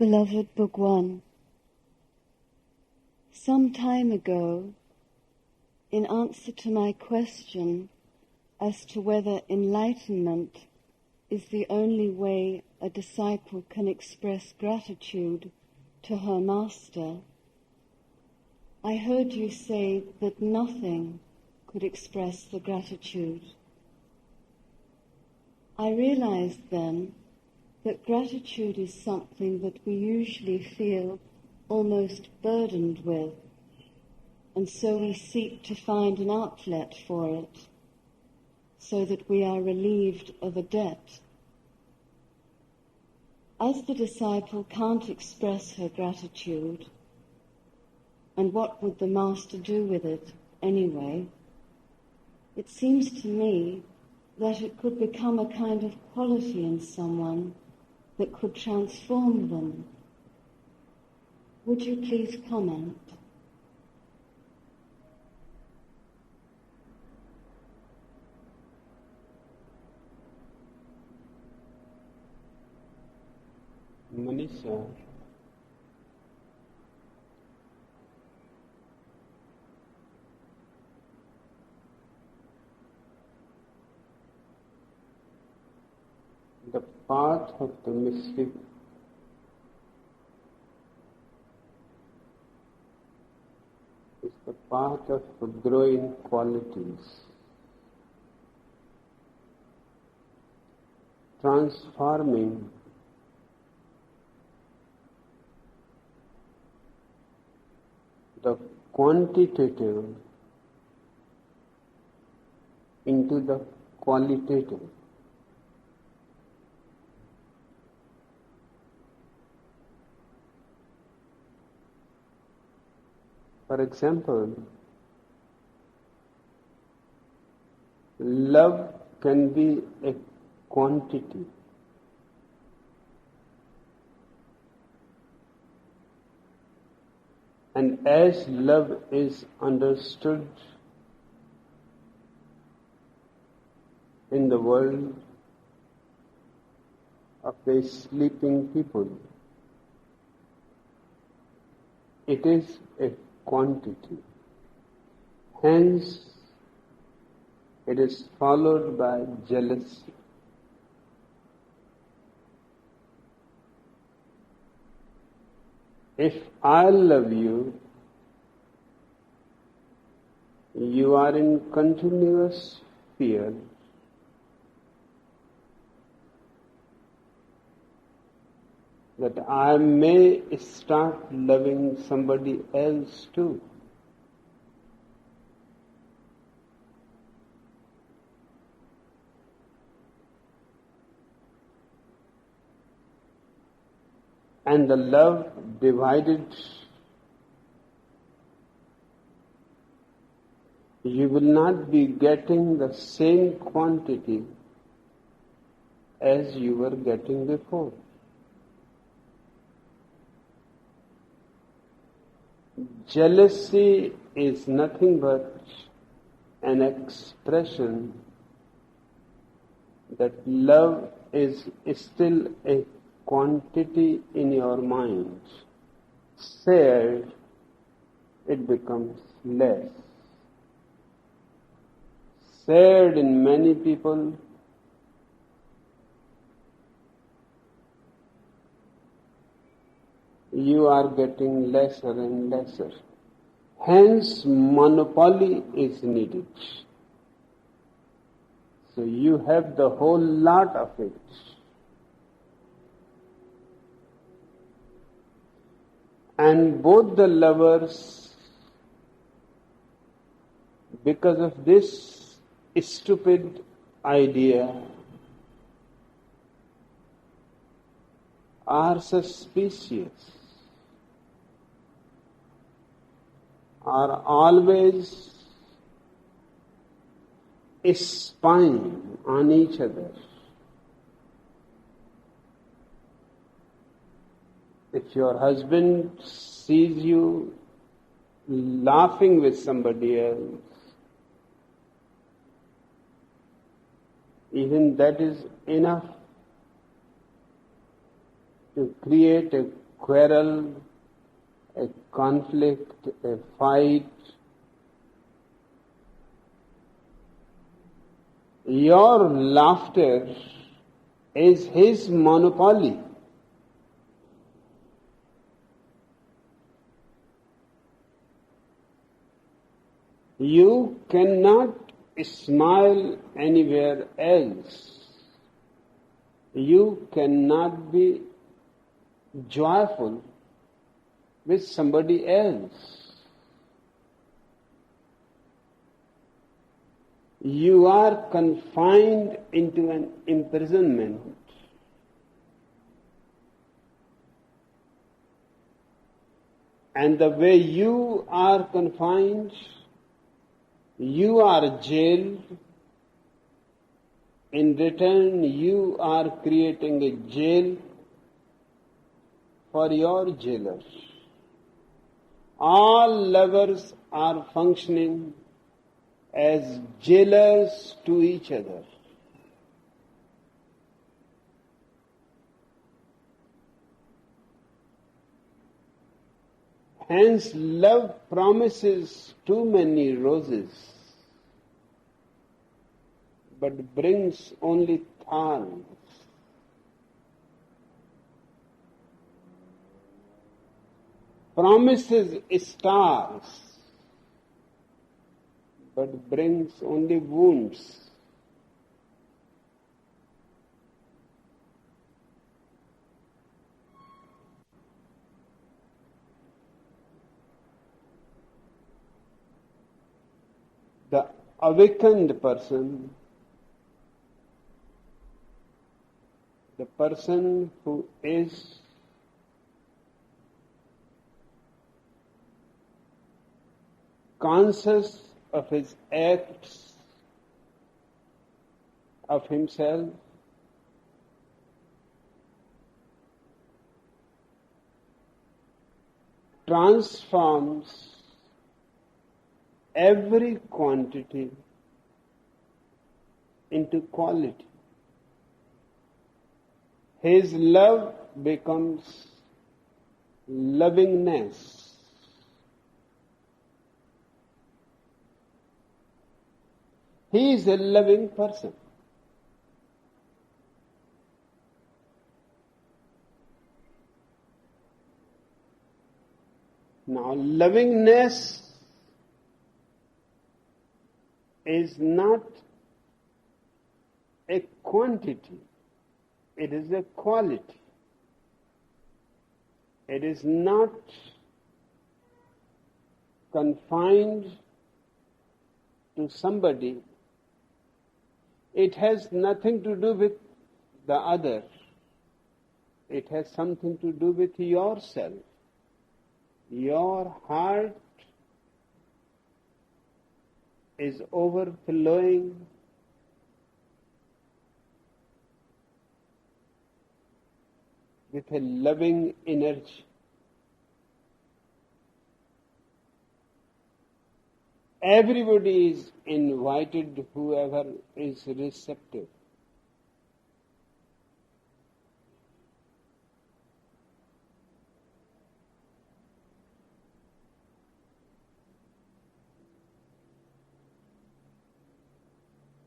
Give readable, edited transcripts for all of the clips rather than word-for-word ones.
Beloved Bhagwan, some time ago, in answer to my question as to whether enlightenment is the only way a disciple can express gratitude to her master, I heard you say that nothing could express the gratitude. I realized then that gratitude is something that we usually feel almost burdened with, and so we seek to find an outlet for it, so that we are relieved of a debt. As the disciple can't express her gratitude, and what would the master do with it anyway, it seems to me that it could become a kind of quality in someone that could transform them. Would you please comment? Manisha, the path of the mystic is the path of growing qualities, transforming the quantitative into the qualitative. For example, love can be a quantity. And as love is understood in the world of the sleeping people, it is a quantity. Hence, it is followed by jealousy. If I love you, you are in continuous fear. That I may start loving somebody else too. And the love divided, you will not be getting the same quantity as you were getting before. Jealousy is nothing but an expression that love is still a quantity in your mind. Shared, it becomes less. Shared in many people, you are getting lesser and lesser. Hence, monopoly is needed. So you have the whole lot of it. And both the lovers, because of this stupid idea, are suspicious, are always spying on each other. If your husband sees you laughing with somebody else, even that is enough to create a quarrel, a conflict, a fight, your laughter is his monopoly. You cannot smile anywhere else. You cannot be joyful with somebody else. You are confined into an imprisonment. And the way you are confined, you are jailed. In return, you are creating a jail for your jailer. All lovers are functioning as jailers to each other. Hence, love promises too many roses, but brings only thorns. Promises stars, but brings only wounds. The awakened person, the person who is conscious of his acts, of himself, transforms every quantity into quality. His love becomes lovingness. He is a loving person. Now, lovingness is not a quantity, it is a quality. It is not confined to somebody. It has nothing to do with the other. It has something to do with yourself. Your heart is overflowing with a loving energy. Everybody is invited, whoever is receptive.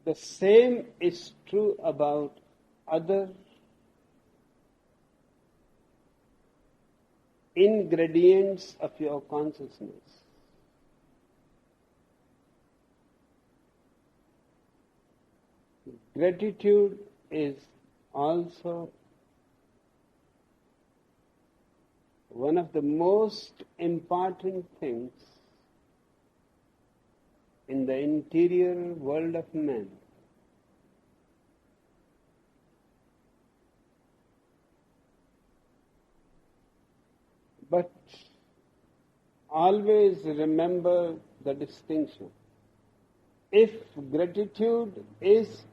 The same is true about other ingredients of your consciousness. Gratitude is also one of the most important things in the interior world of man. But always remember the distinction. If gratitude is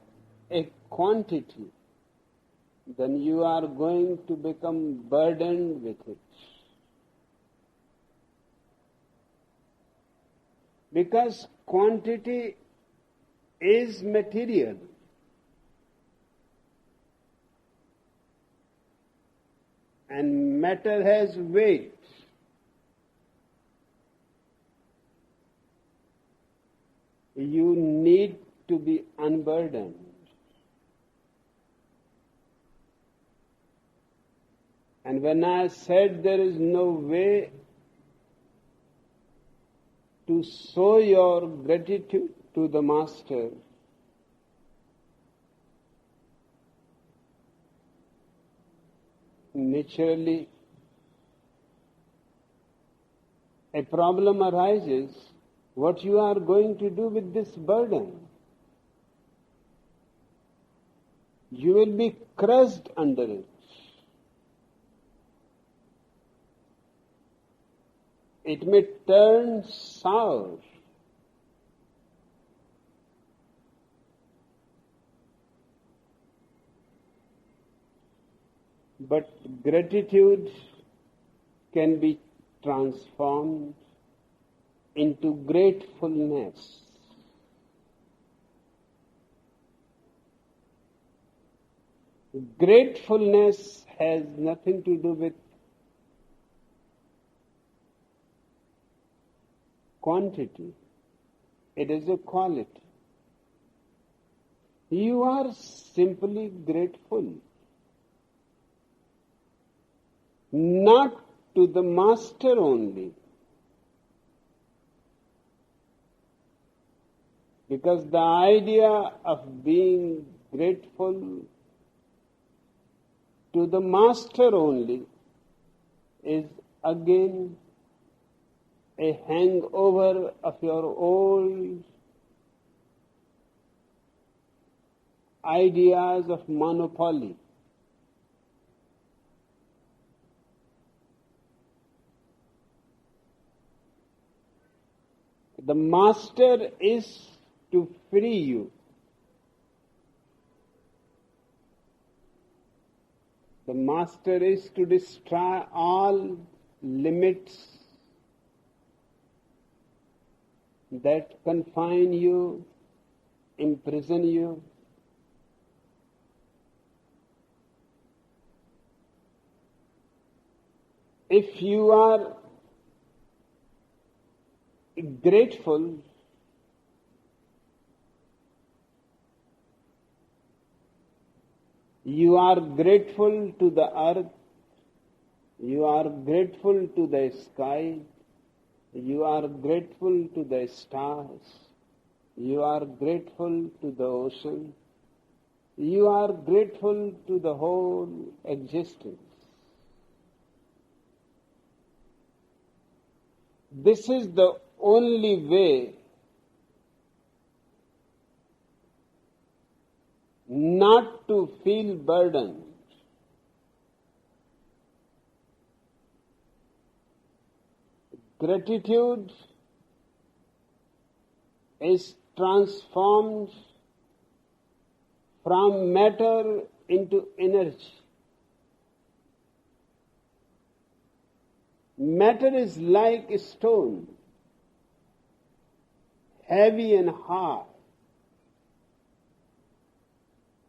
a quantity, then you are going to become burdened with it. Because quantity is material. and matter has weight. You need to be unburdened. And when I said there is no way to show your gratitude to the Master, naturally a problem arises, what you are going to do with this burden. You will be crushed under it. It may turn sour. But gratitude can be transformed into gratefulness. Gratefulness has nothing to do with quantity. It is a quality. You are simply grateful. Not to the Master only. Because the idea of being grateful to the Master only is again a hangover of your old ideas of monopoly. The Master is to free you. The Master is to destroy all limits that confine you, imprison you. If you are grateful, you are grateful to the earth, you are grateful to the sky, you are grateful to the stars, you are grateful to the ocean, you are grateful to the whole existence. This is the only way not to feel burdened. Gratitude is transformed from matter into energy. Matter is like a stone, heavy and hard.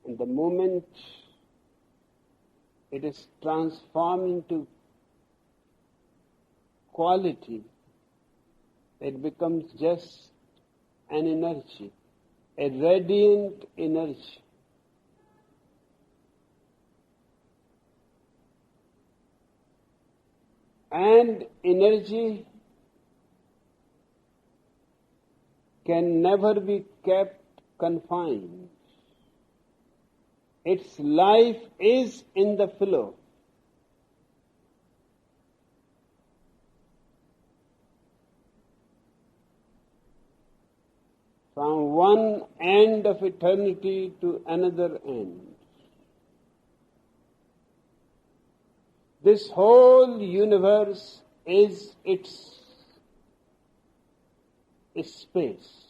And the moment it is transformed into quality, it becomes just an energy, a radiant energy. And energy can never be kept confined. Its life is in the flow. From one end of eternity to another end. This whole universe is its space.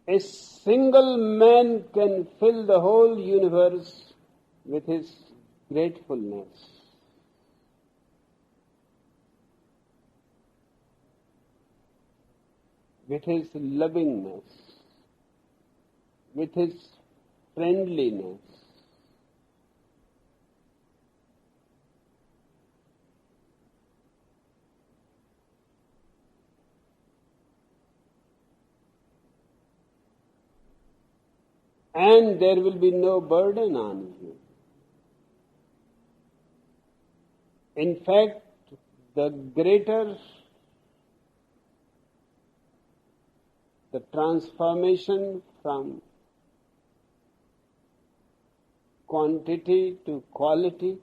A single man can fill the whole universe with his gratefulness. With his lovingness, with his friendliness. and there will be no burden on you. In fact, the greater the transformation from quantity to quality,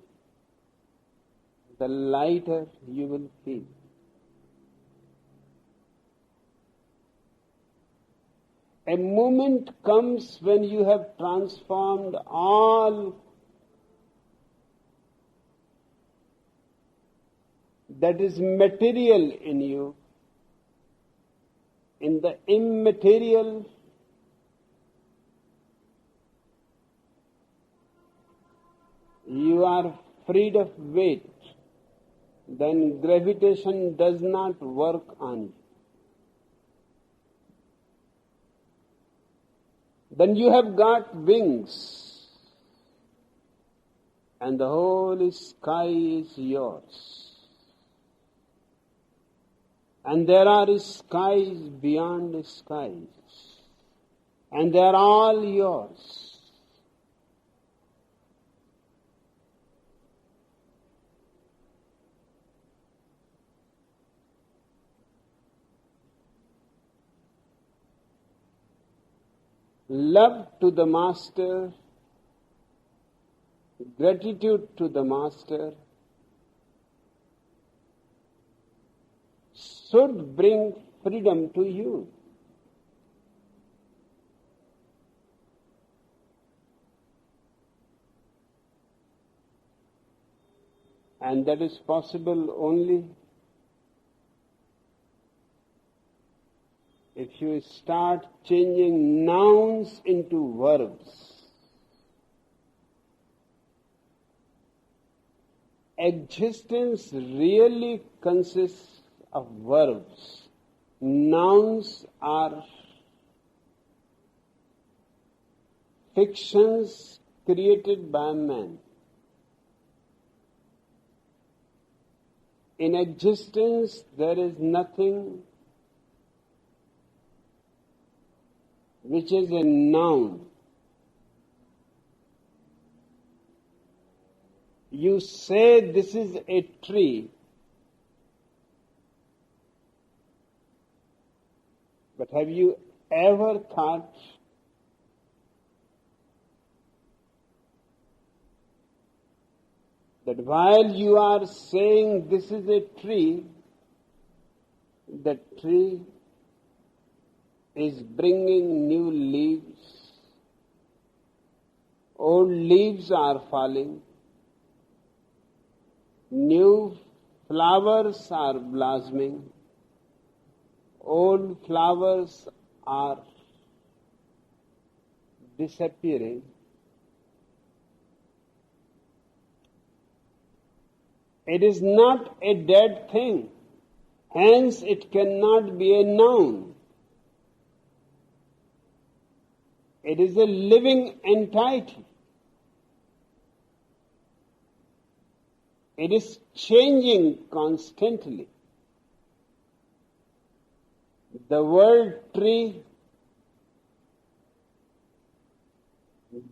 the lighter you will feel. A moment comes when you have transformed all that is material in you in the immaterial. You are freed of weight. Then gravitation does not work on you. Then you have got wings, and the whole sky is yours. And there are skies beyond skies, and they are all yours. Love to the Master, gratitude to the Master should bring freedom to you. And that is possible only if you start changing nouns into verbs. Existence really consists of verbs. Nouns are fictions created by man. In existence, there is nothing which is a noun. You say this is a tree, but have you ever thought that while you are saying this is a tree, the tree is bringing new leaves, old leaves are falling, new flowers are blossoming, old flowers are disappearing. It is not a dead thing, hence it cannot be a noun. It is a living entity. It is changing constantly. The word tree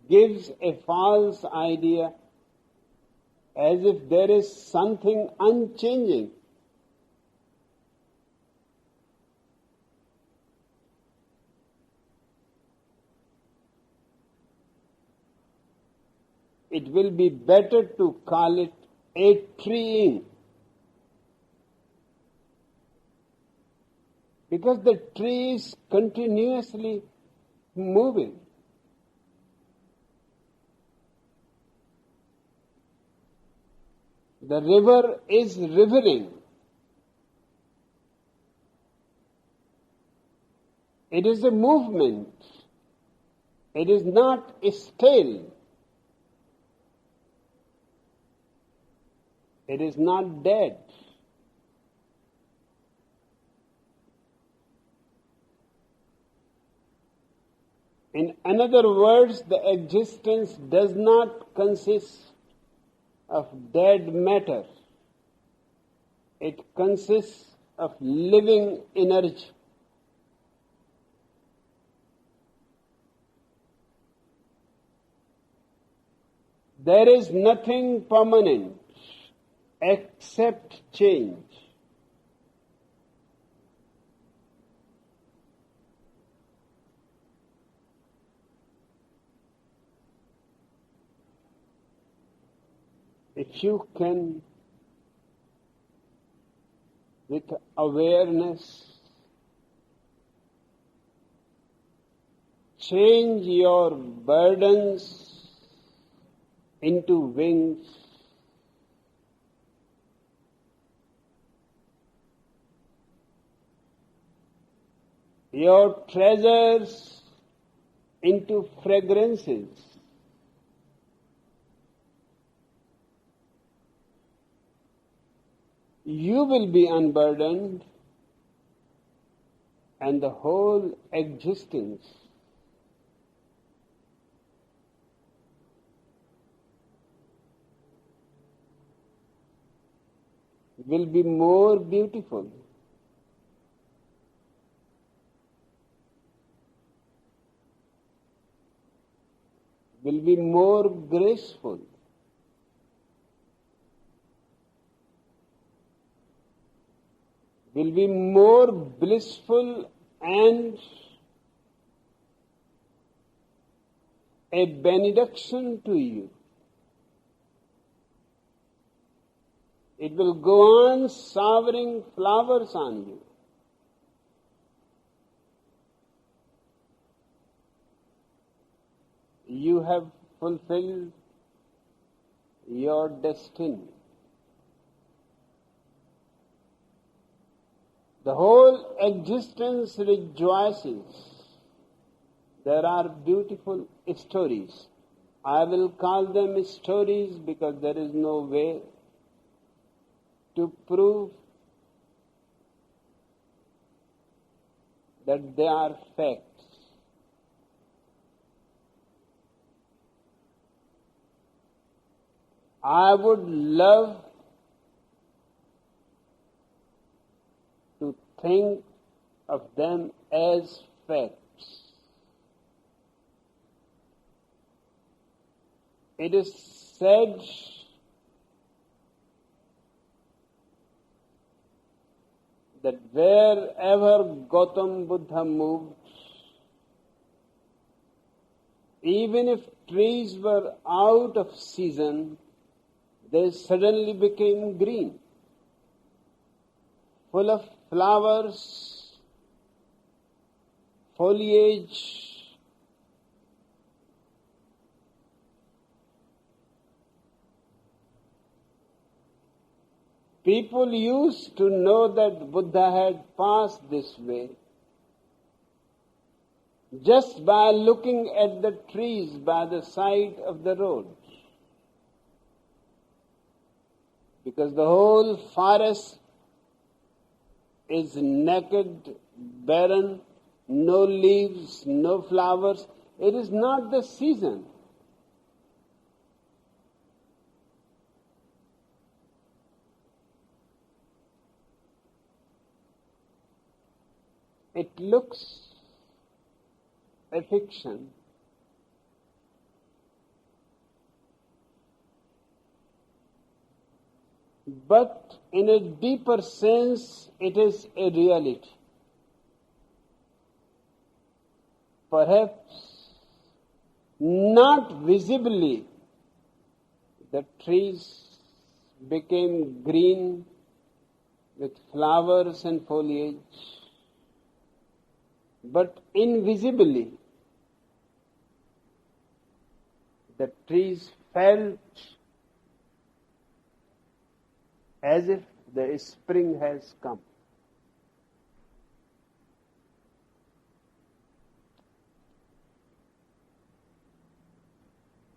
gives a false idea as if there is something unchanging. It will be better to call it a treeing, because the tree is continuously moving. The river is rivering. It is a movement. It is not still. It is not dead. In other words, the existence does not consist of dead matter. It consists of living energy. There is nothing permanent except change. If you can, with awareness, change your burdens into wings, your treasures into fragrances, you will be unburdened, and the whole existence will be more beautiful. Will be more graceful. Will be more blissful and a benediction to you. It will go on showering flowers on you. You have fulfilled your destiny. The whole existence rejoices. There are beautiful stories. I will call them stories because there is no way to prove that they are facts. I would love to think of them as facts. It is said that wherever Gautam Buddha moved, even if trees were out of season, they suddenly became green, full of flowers, foliage. People used to know that Buddha had passed this way just by looking at the trees by the side of the road. Because the whole forest is naked, barren, no leaves, no flowers. It is not the season. It looks a fiction. But in a deeper sense, it is a reality. Perhaps not visibly, the trees became green with flowers and foliage, but invisibly, the trees felt as if the spring has come.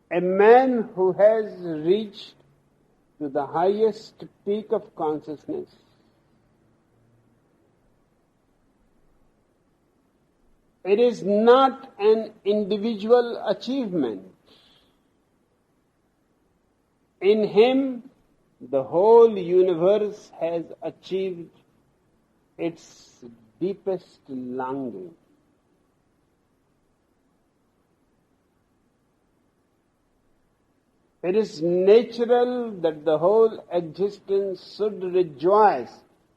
A man who has reached to the highest peak of consciousness it is not an individual achievement. In him, the whole universe has achieved its deepest longing. It is natural that the whole existence should rejoice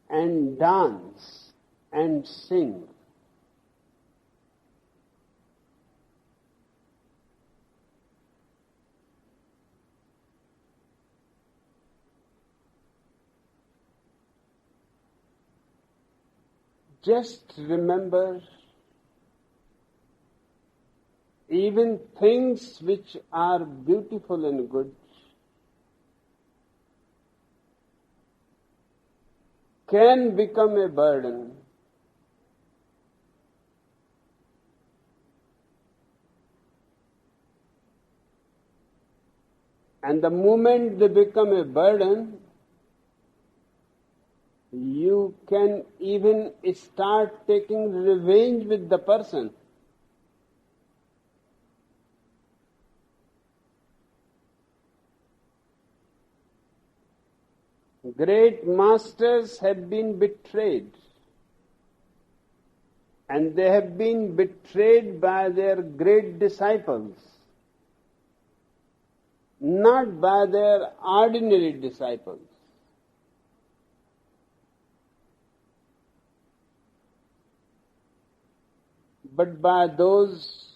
and dance and sing. Just remember, even things which are beautiful and good can become a burden. And the moment they become a burden, you can even start taking revenge with the person. Great masters have been betrayed, and they have been betrayed by their great disciples, not by their ordinary disciples. But by those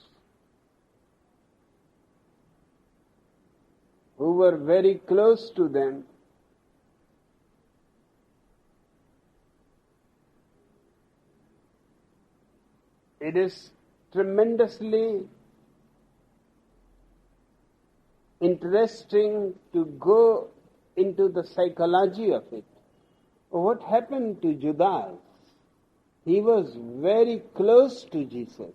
who were very close to them. It is tremendously interesting to go into the psychology of it. What happened to Judas? He was very close to Jesus.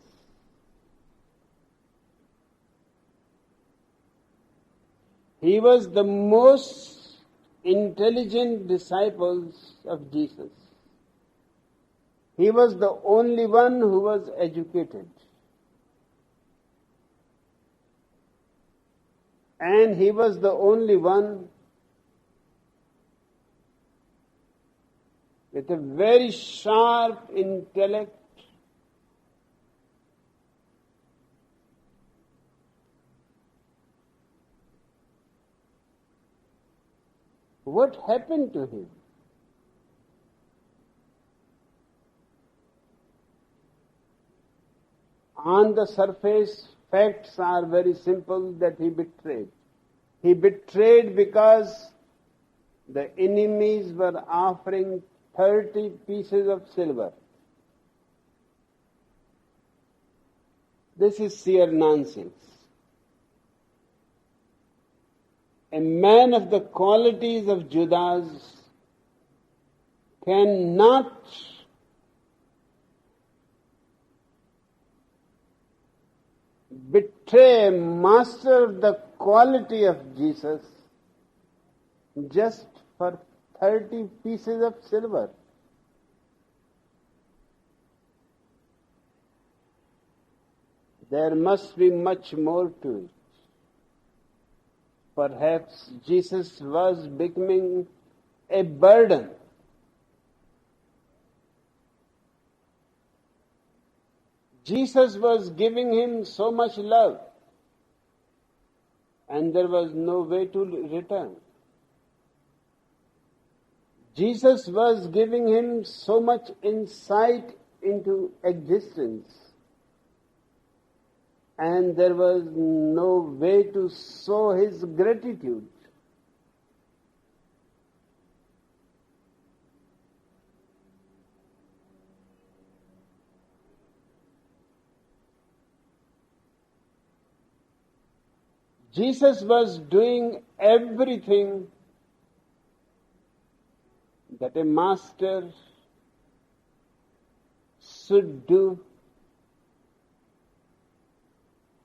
He was the most intelligent disciple of Jesus. He was the only one who was educated. And he was the only one with a very sharp intellect, what happened to him? On the surface, facts are very simple that he betrayed. He betrayed because the enemies were offering 30 pieces of silver. This is sheer nonsense. A man of the qualities of Judas cannot betray a master of the quality of Jesus just for 30 pieces of silver. There must be much more to it. Perhaps Jesus was becoming a burden. Jesus was giving him so much love, and there was no way to return. Jesus was giving him so much insight into existence, and there was no way to show his gratitude. Jesus was doing everything that a master should do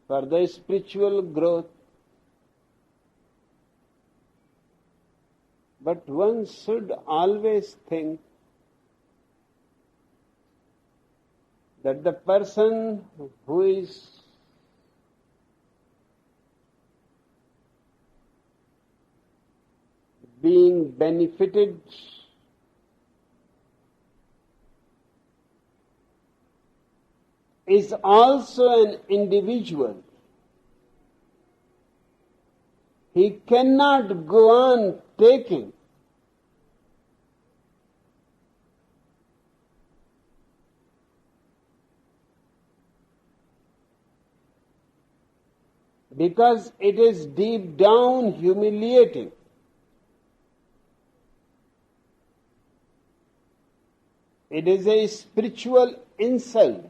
for the spiritual growth. But one should always think that the person who is being benefited is also an individual. He cannot go on taking. Because it is deep down humiliating. It is a spiritual insult.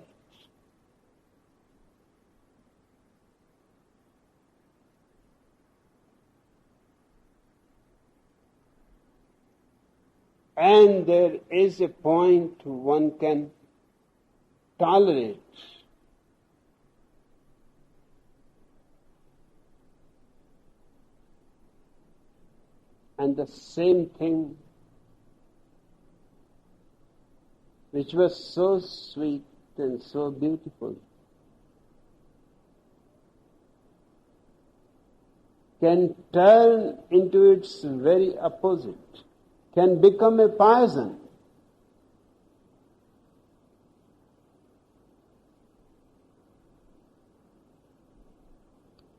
And there is a point one can tolerate. And the same thing which was so sweet and so beautiful can turn into its very opposite, can become a poison.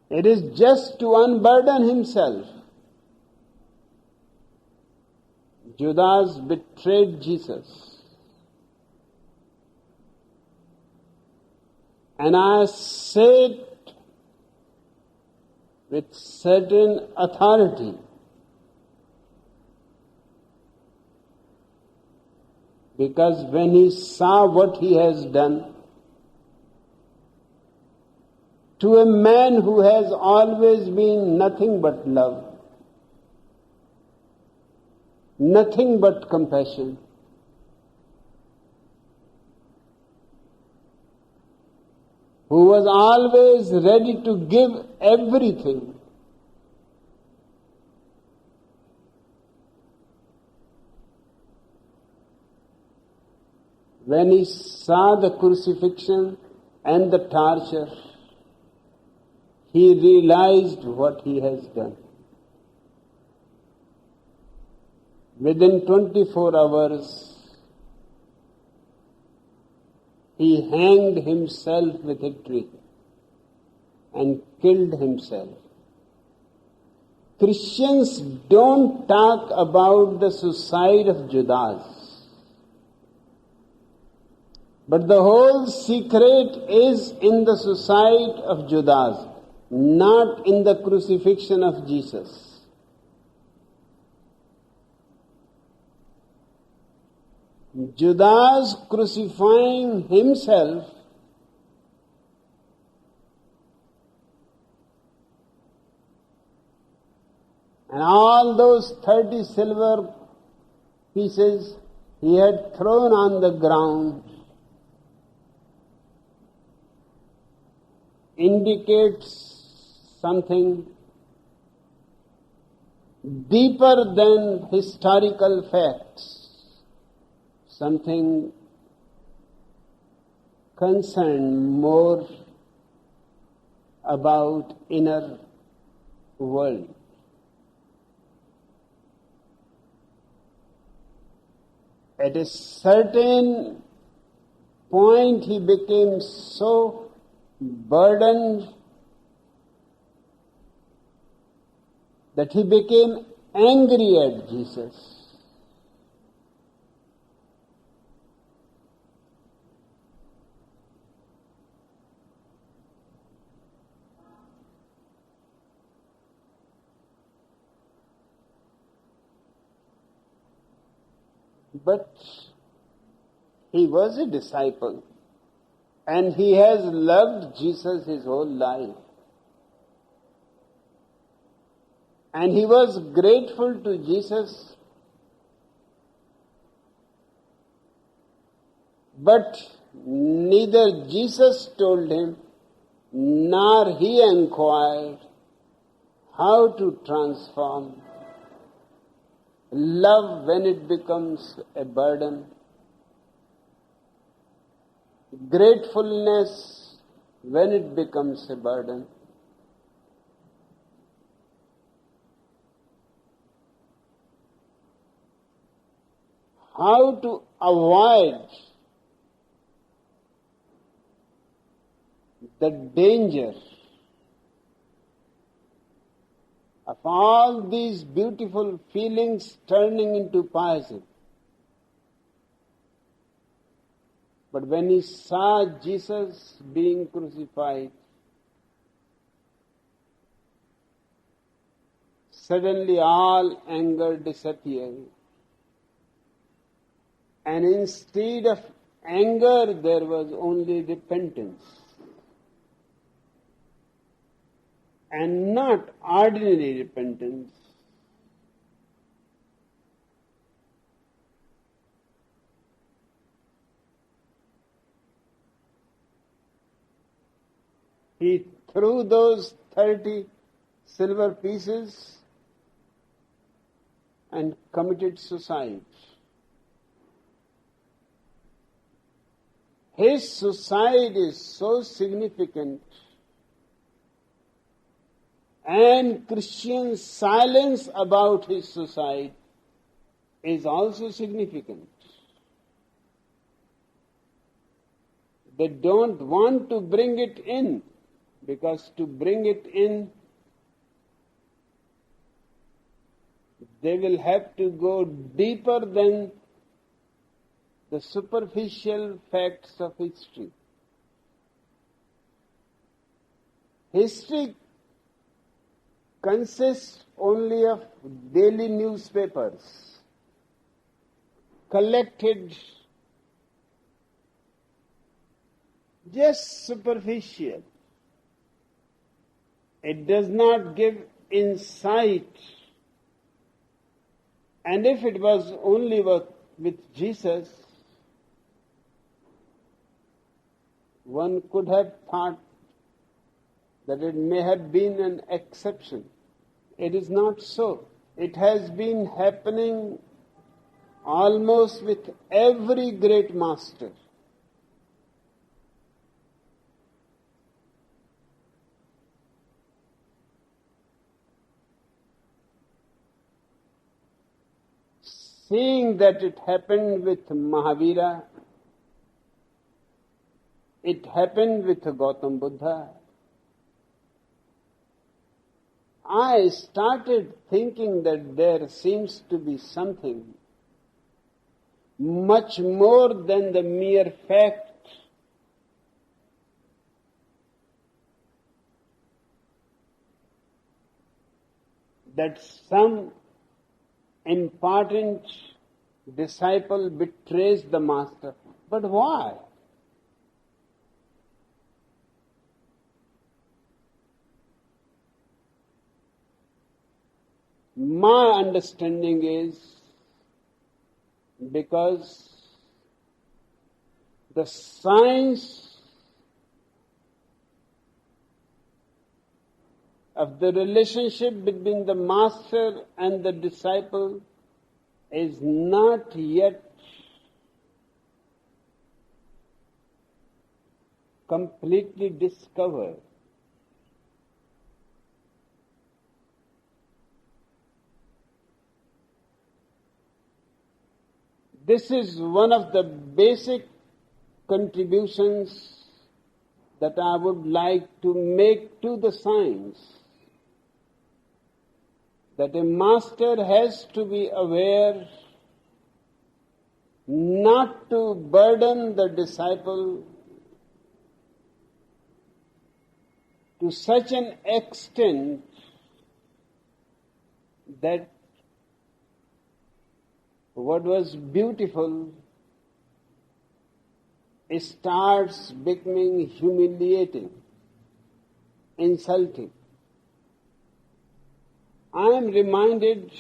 It is just to unburden himself. Judas betrayed Jesus. And I say it with certain authority, because when he saw what he has done to a man who has always been nothing but love, nothing but compassion, who was always ready to give everything, when he saw the crucifixion and the torture, he realized what he has done. Within 24 hours, he hanged himself with a tree and killed himself. Christians don't talk about the suicide of Judas. But the whole secret is in the suicide of Judas, not in the crucifixion of Jesus. Judas crucifying himself and all those 30 silver pieces he had thrown on the ground indicates something deeper than historical facts. Something concerned more about inner world. At a certain point he became so burdened that he became angry at Jesus. But he was a disciple and he has loved Jesus his whole life. And he was grateful to Jesus. But neither Jesus told him nor he inquired how to transform love when it becomes a burden, gratefulness when it becomes a burden. How to avoid the danger of all these beautiful feelings turning into poison. But when he saw Jesus being crucified, suddenly all anger disappeared. And instead of anger, there was only repentance. And not ordinary repentance. He threw those 30 silver pieces and committed suicide. His suicide is so significant, and Christians' silence about his suicide is also significant. They don't want to bring it in, because to bring it in, they will have to go deeper than the superficial facts of history. History consists only of daily newspapers, collected just superficial. It does not give insight. And if it was only with Jesus, one could have thought that it may have been an exception. It is not so. It has been happening almost with every great master. Seeing that it happened with Mahavira, it happened with Gautam Buddha, I started thinking that there seems to be something much more than the mere fact that some important disciple betrays the master. But why? My understanding is because the science of the relationship between the master and the disciple is not yet completely discovered. This is one of the basic contributions that I would like to make to the science. That a master has to be aware not to burden the disciple to such an extent that what was beautiful starts becoming humiliating, insulting. I am reminded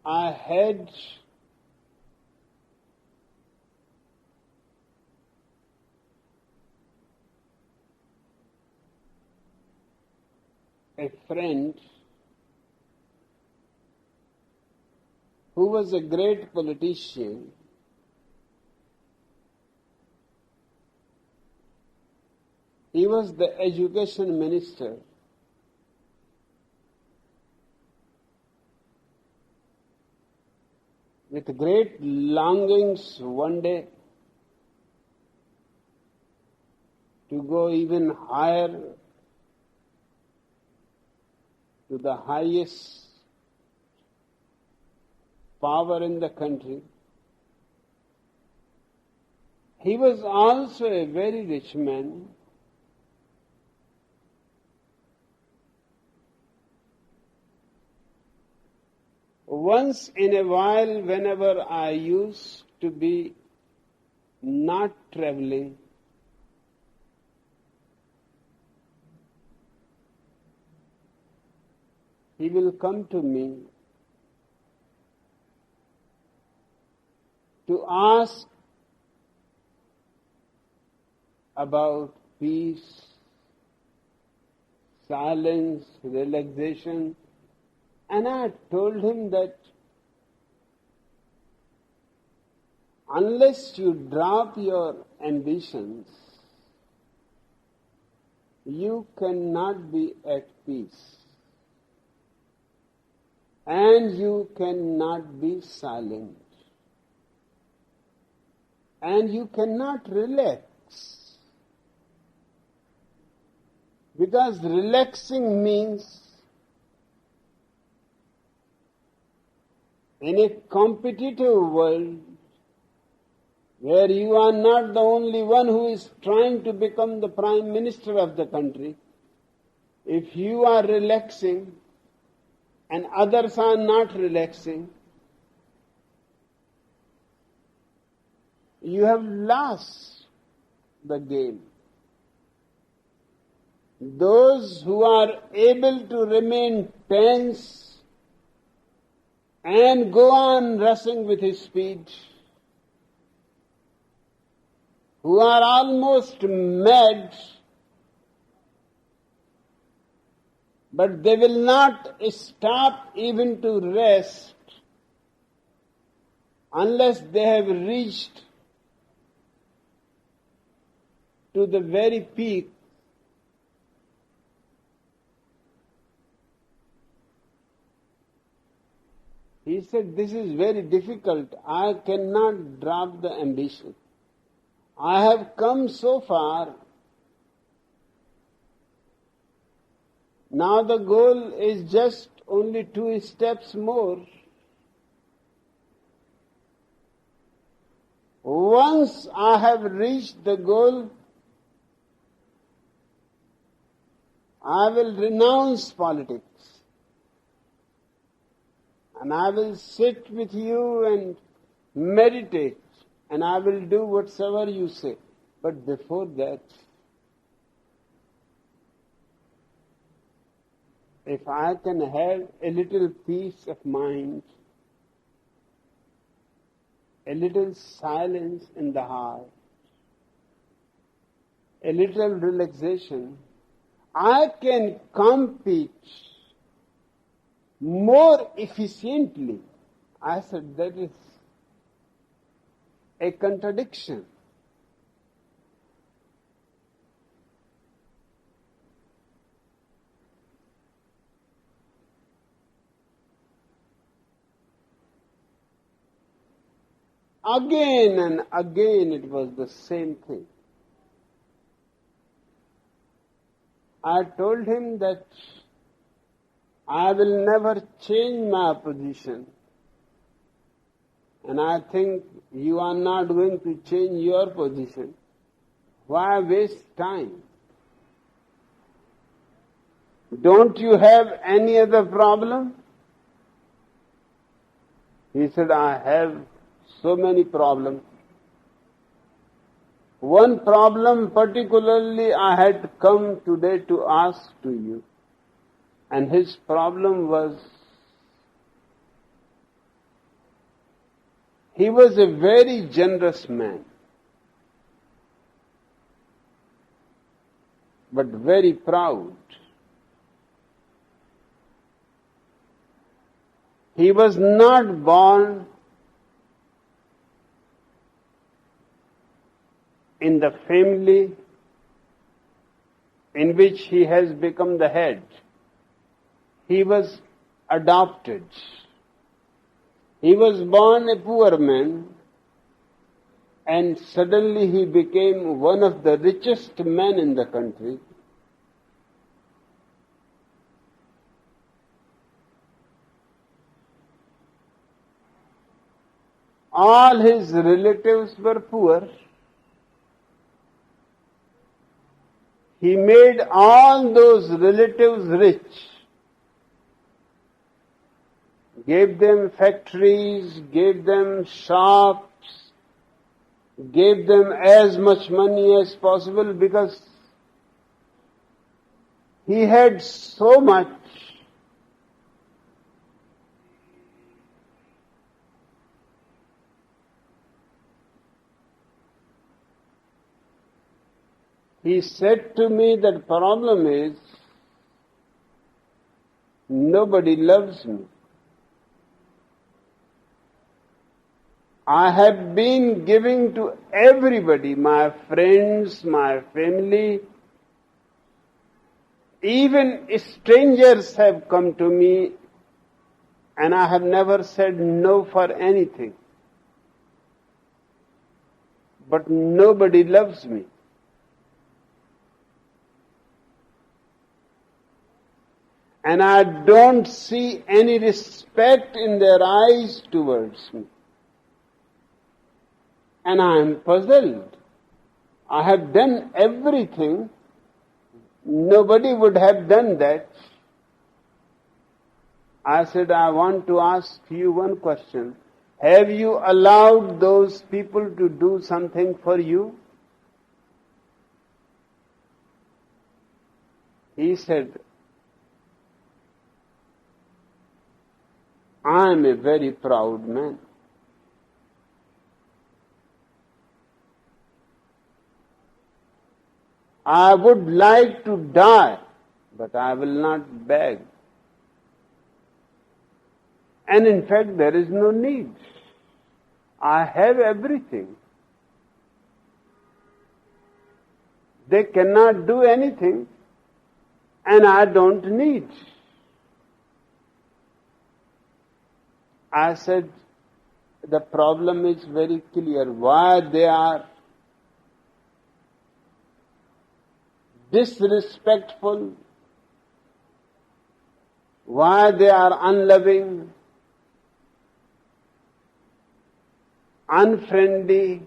I had a friend who was a great politician. He was the education minister. With great longings, one day to go even higher, to the highest power in the country. He was also a very rich man. Once in a while, whenever I used to be not traveling, he will come to me to ask about peace, silence, relaxation. And I told him that unless you drop your ambitions, you cannot be at peace. And you cannot be silent. And you cannot relax. Because relaxing means in a competitive world where you are not the only one who is trying to become the Prime Minister of the country, if you are relaxing and others are not relaxing, you have lost the game. Those who are able to remain tense and go on rushing with his speed, who are almost mad, but they will not stop even to rest unless they have reached to the very peak. He said, this is very difficult. I cannot drop the ambition. I have come so far. Now the goal is just only 2 steps more. Once I have reached the goal, I will renounce politics. And I will sit with you and meditate, and I will do whatsoever you say. But before that, if I can have a little peace of mind, a little silence in the heart, a little relaxation, I can compete more efficiently. I said, that is a contradiction. Again and again it was the same thing. I told him that I will never change my position, and I think you are not going to change your position. Why waste time? Don't you have any other problem? He said, I have so many problems. One problem particularly I had come today to ask to you. And his problem was, he was a very generous man, but very proud. He was not born in the family in which he has become the head. He was adopted. He was born a poor man, and suddenly he became one of the richest men in the country. All his relatives were poor. He made all those relatives rich, gave them factories, gave them shops, gave them as much money as possible because he had so much. He said to me that problem is nobody loves me. I have been giving to everybody, my friends, my family, even strangers have come to me and I have never said no for anything. But nobody loves me. And I don't see any respect in their eyes towards me. And I am puzzled. I have done everything. Nobody would have done that. I said, I want to ask you one question. Have you allowed those people to do something for you? He said, I am a very proud man. I would like to die, but I will not beg. And in fact, there is no need. I have everything. They cannot do anything, and I don't need. I said, the problem is very clear. Why they are disrespectful, why they are unloving, unfriendly,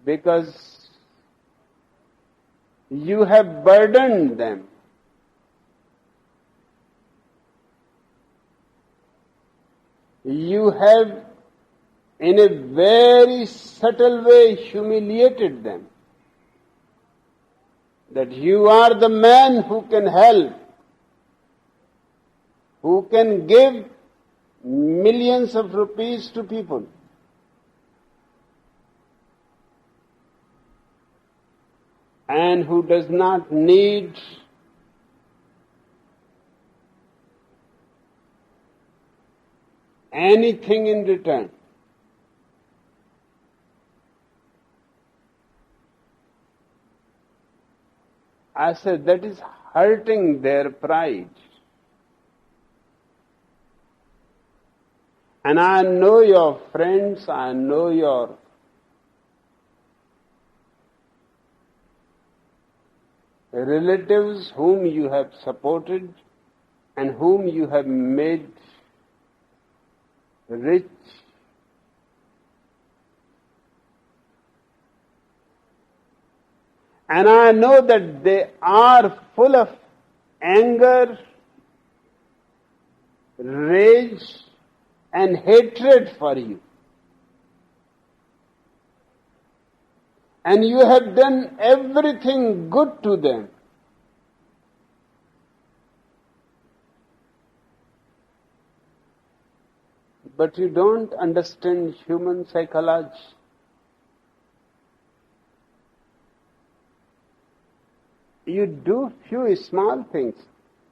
because you have burdened them. You have, in a very subtle way, humiliated them. That you are the man who can help, who can give millions of rupees to people. And who does not need anything in return. I said, that is hurting their pride. And I know your friends, I know your relatives whom you have supported and whom you have made rich. And I know that they are full of anger, rage, and hatred for you. And you have done everything good to them. But you don't understand human psychology. You do few small things.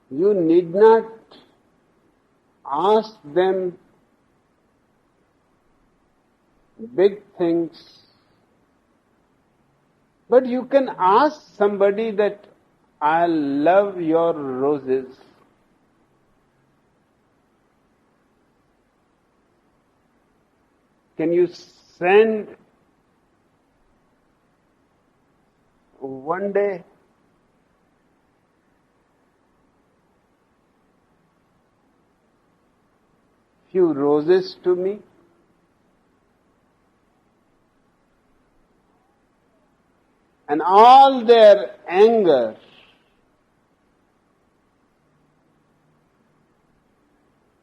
You need not ask them big things. But you can ask somebody that, I love your roses. Can you send one day few roses to me? And all their anger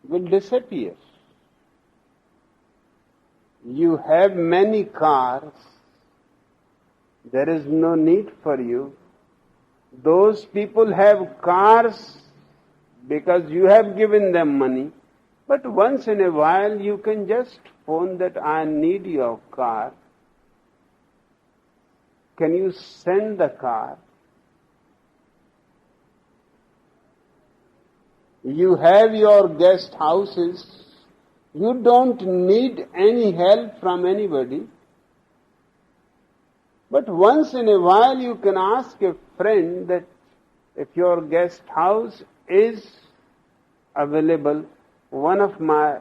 will disappear. You have many cars. There is no need for you. Those people have cars because you have given them money. But once in a while you can just phone that I need your car. Can you send the car? You have your guest houses. You don't need any help from anybody. But once in a while you can ask a friend that if your guest house is available, one of my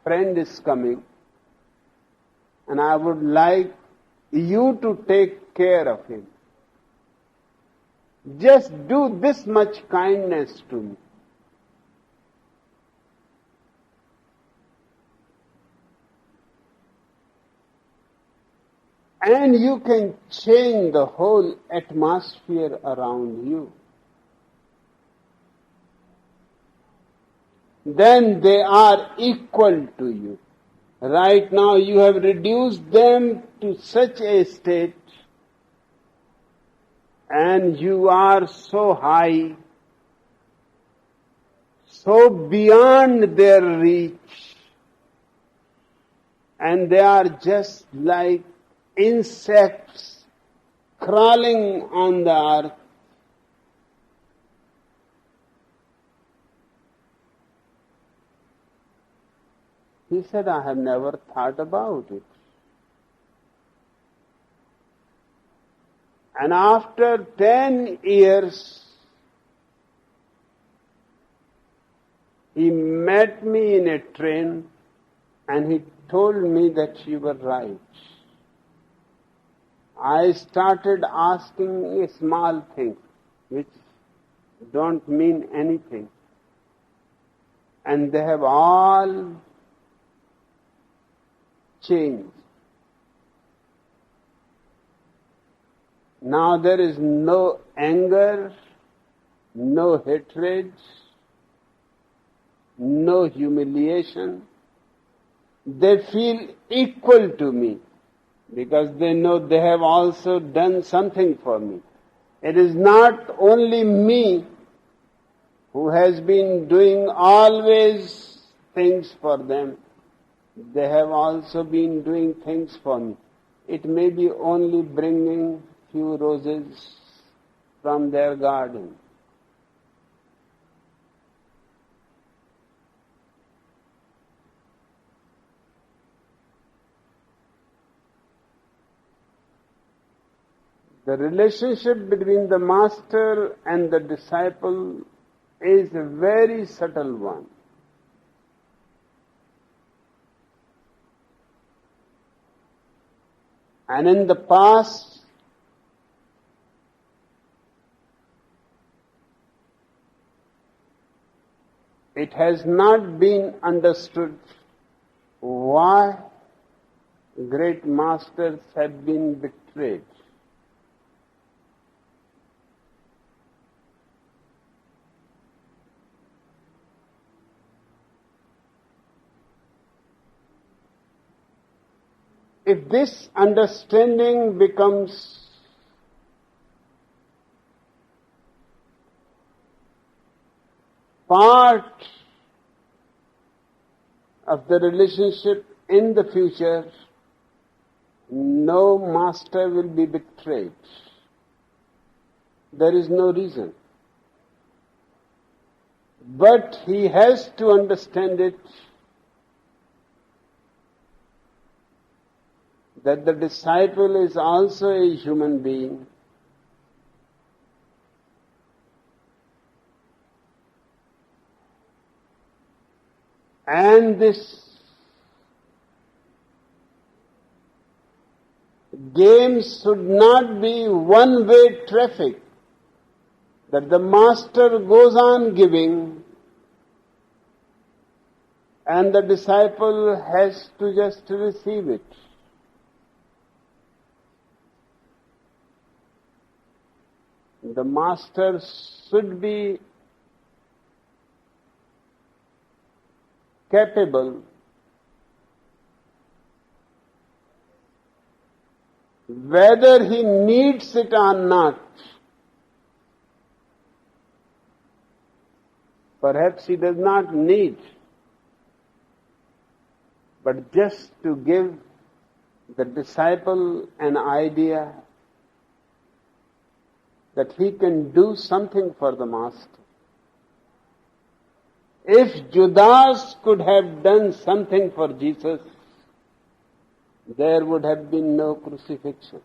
friend is coming and I would like you to take care of him. Just do this much kindness to me. And you can change the whole atmosphere around you. Then they are equal to you. Right now you have reduced them to such a state and you are so high, so beyond their reach, and they are just like insects crawling on the earth. He said, I have never thought about it. And after 10 years, he met me in a train and he told me that you were right. I started asking a small thing, which don't mean anything. And they have all changed. Now there is no anger, no hatred, no humiliation. They feel equal to me because they know they have also done something for me. It is not only me who has been doing always things for them. They have also been doing things for me. It may be only bringing few roses from their garden. The relationship between the master and the disciple is a very subtle one. And in the past, it has not been understood why great masters have been betrayed. If this understanding becomes part of the relationship in the future, no master will be betrayed. There is no reason. But he has to understand it that the disciple is also a human being. And this Games should not be one-way traffic, that the master goes on giving and the disciple has to just receive it. The master should be capable whether he needs it or not. Perhaps he does not need, but just to give the disciple an idea that he can do something for the master. If Judas could have done something for Jesus, there would have been no crucifixion.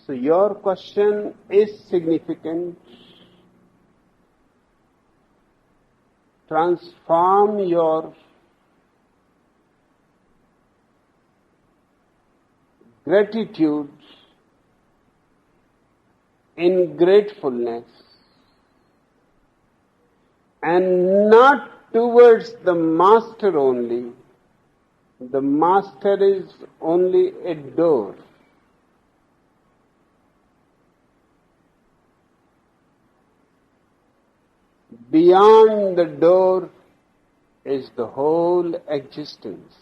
So your question is significant. Transform your gratitude in gratefulness, and not towards the master only. The master is only a door. Beyond the door is the whole existence.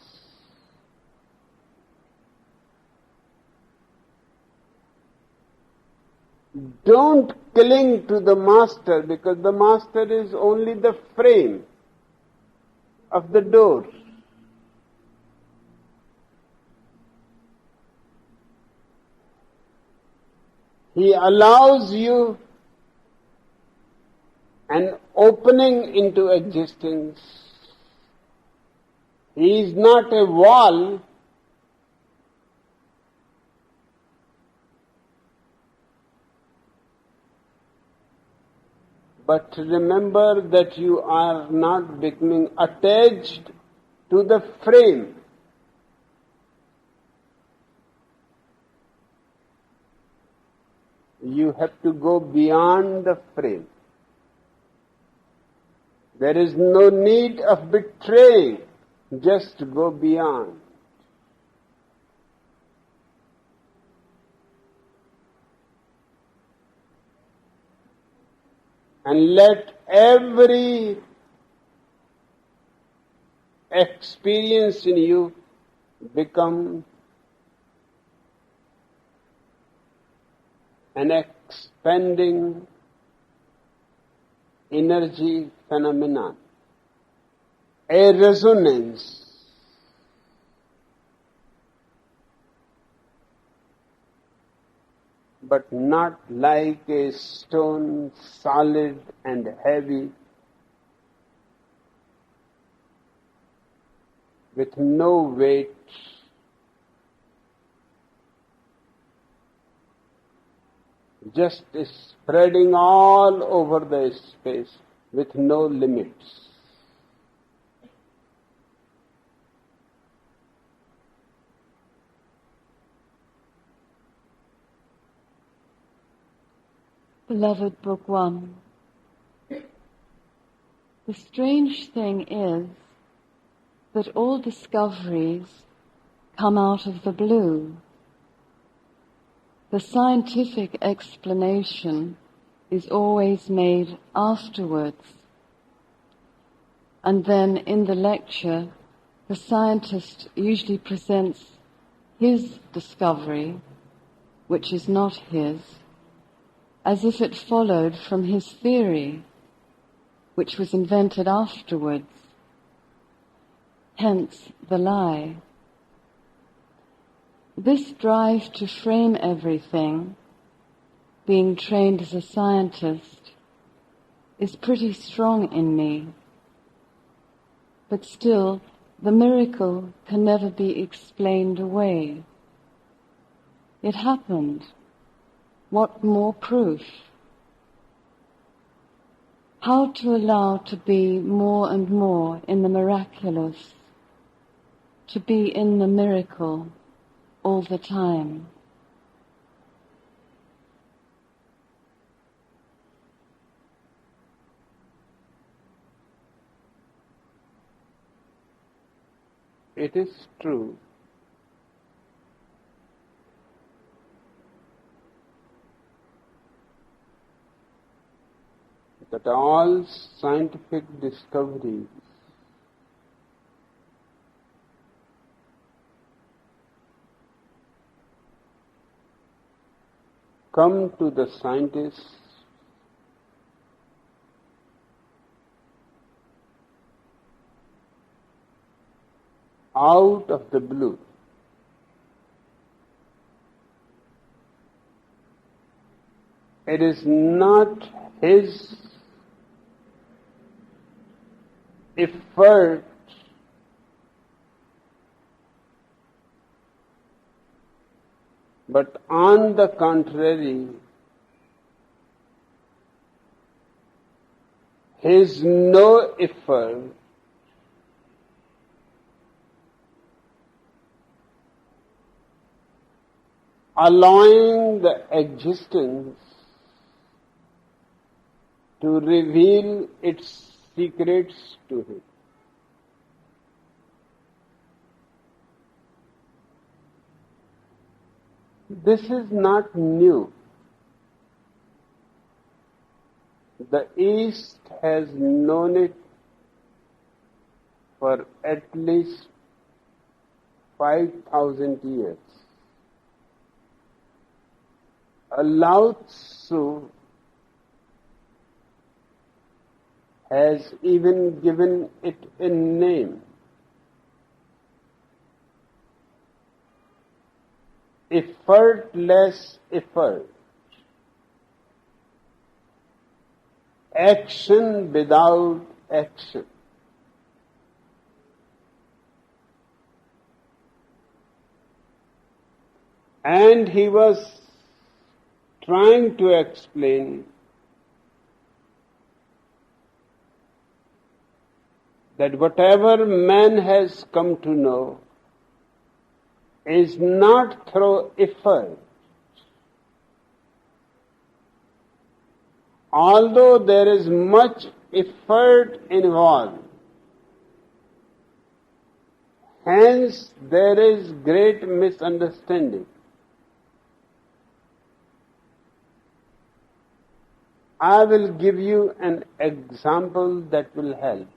Don't cling to the master, because the master is only the frame of the door. He allows you an opening into existence. He is not a wall. But remember that you are not becoming attached to the frame. You have to go beyond the frame. There is no need of betraying, just go beyond. And let every experience in you become an expanding energy phenomenon, a resonance. But not like a stone, solid and heavy, with no weight. Just spreading all over the space with no limits. Beloved Book 1, the strange thing is that all discoveries come out of the blue. The scientific explanation is always made afterwards. And then in the lecture, the scientist usually presents his discovery, which is not his, as if it followed from his theory, which was invented afterwards. Hence the lie. This drive to frame everything, being trained as a scientist, is pretty strong in me. But still, The miracle can never be explained away. It happened. What more proof? How to allow to be more and more in the miraculous, to be in the miracle all the time. It is true that all scientific discoveries come to the scientists out of the blue. It is not his effort but on the contrary, his no effort allowing the existence to reveal its secrets to him. This is not new. The East has known it for at least 5,000 years. Lao Tzu has even given it a name. Effortless effort. Action without action. And he was trying to explain that whatever man has come to know is not through effort. Although there is much effort involved, hence there is great misunderstanding. I will give you an example that will help.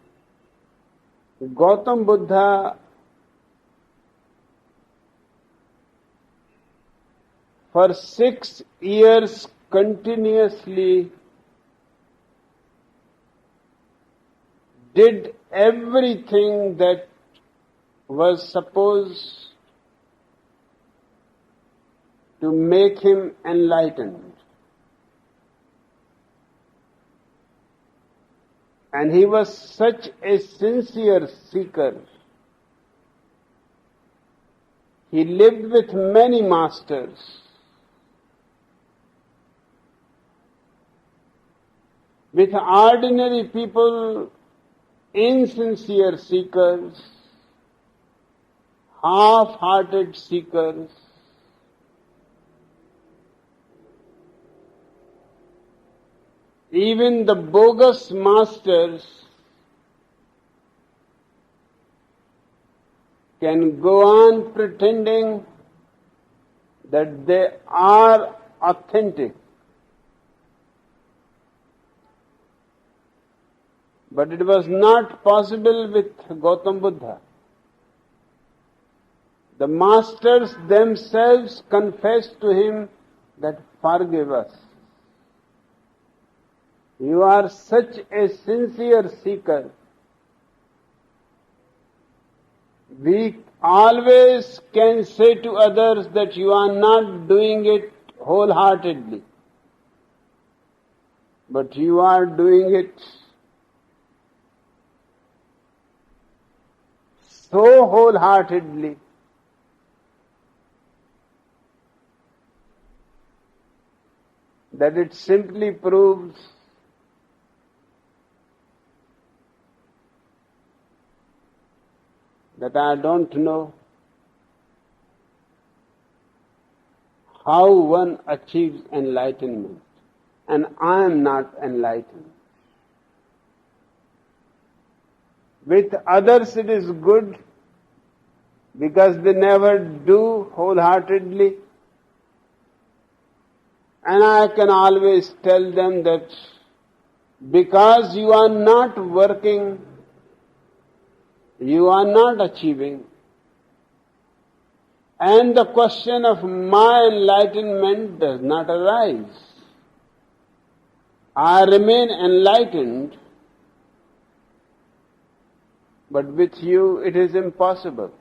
Gautam Buddha for 6 years continuously did everything that was supposed to make him enlightened. And he was such a sincere seeker. He lived with many masters. With ordinary people, insincere seekers, half-hearted seekers, even the bogus masters can go on pretending that they are authentic. But it was not possible with Gautam Buddha. The masters themselves confessed to him that forgive us. You are such a sincere seeker. We always can say to others that you are not doing it wholeheartedly, but you are doing it so wholeheartedly that it simply proves that I don't know how one achieves enlightenment, and I am not enlightened. With others it is good because they never do wholeheartedly, and I can always tell them that because you are not working, you are not achieving, and the question of my enlightenment does not arise. I remain enlightened, but with you it is impossible.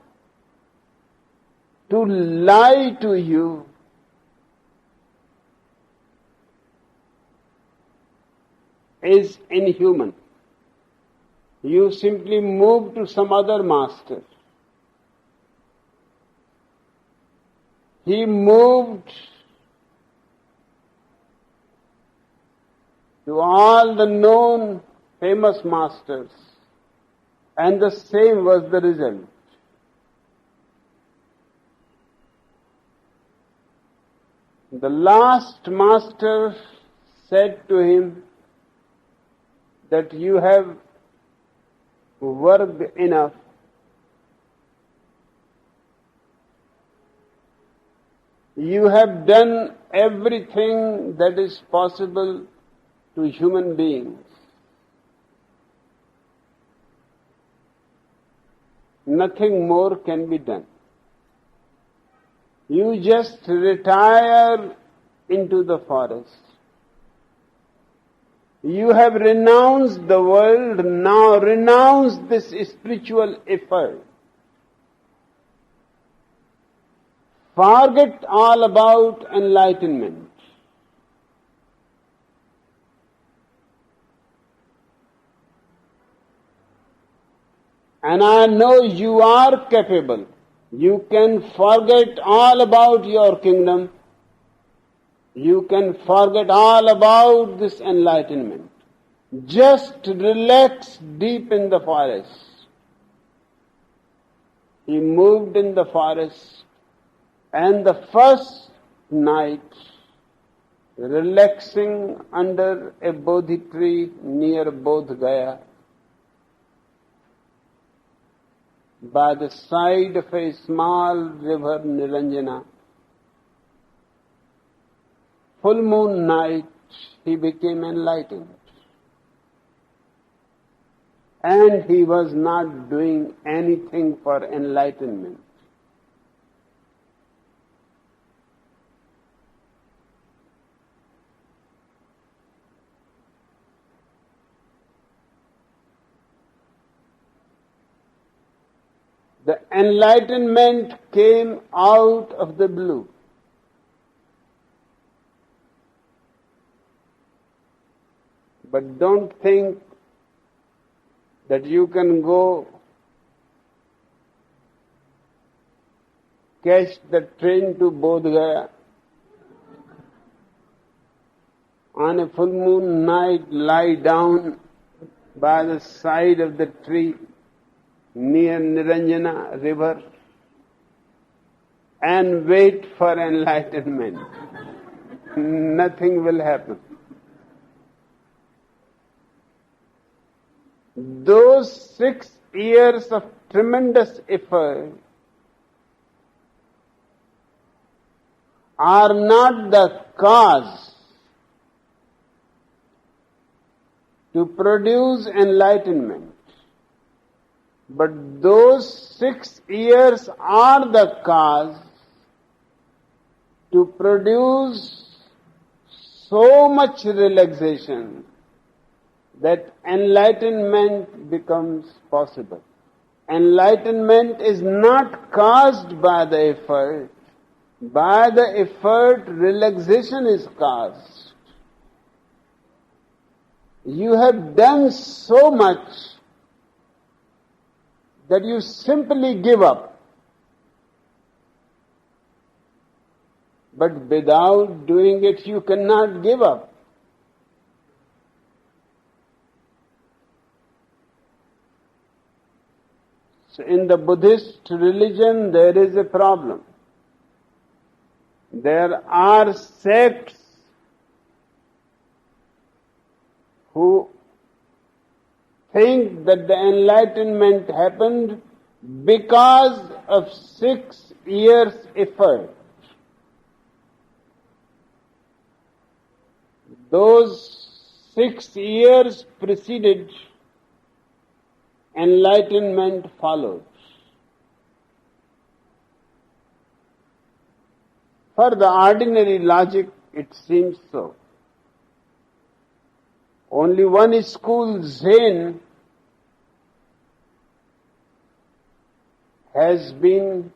To lie to you is inhuman. You simply move to some other master. He moved to all the known famous masters, and the same was the result. The last master said to him that you have worked enough. You have done everything that is possible to human beings. Nothing more can be done. You just retire into the forest. You have renounced the world, now renounce this spiritual effort. Forget all about enlightenment. And I know you are capable. You can forget all about your kingdom. You can forget all about this enlightenment. Just relax deep in the forest. He moved in the forest, and the first night, relaxing under a Bodhi tree near Bodh Gaya, by the side of a small river Niranjana, full moon night, he became enlightened. And he was not doing anything for enlightenment. The enlightenment came out of the blue. But don't think that you can go catch the train to Bodh Gaya on a full moon night, lie down by the side of the tree near Niranjana river and wait for enlightenment. Nothing will happen. Those 6 years of tremendous effort are not the cause to produce enlightenment. But those 6 years are the cause to produce so much relaxation that enlightenment becomes possible. Enlightenment is not caused by the effort. By the effort, relaxation is caused. You have done so much that you simply give up. But without doing it, you cannot give up. So in the Buddhist religion, there is a problem. There are sects who think that the enlightenment happened because of 6 years' effort. Those 6 years preceded, enlightenment followed. For the ordinary logic, it seems so. Only one school, Zen, has been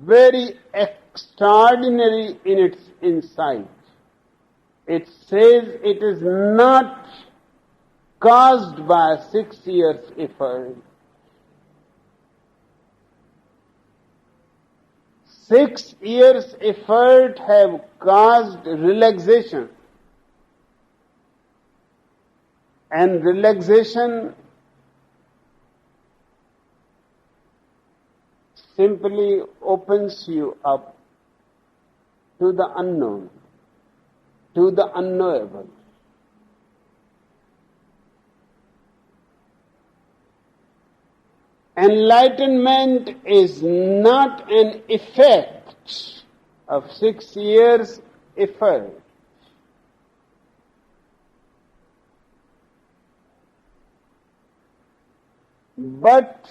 very extraordinary in its insight. It says it is not caused by 6 years' effort. 6 years' effort have caused relaxation. And relaxation simply opens you up to the unknown, to the unknowable. Enlightenment is not an effect of 6 years' effort. But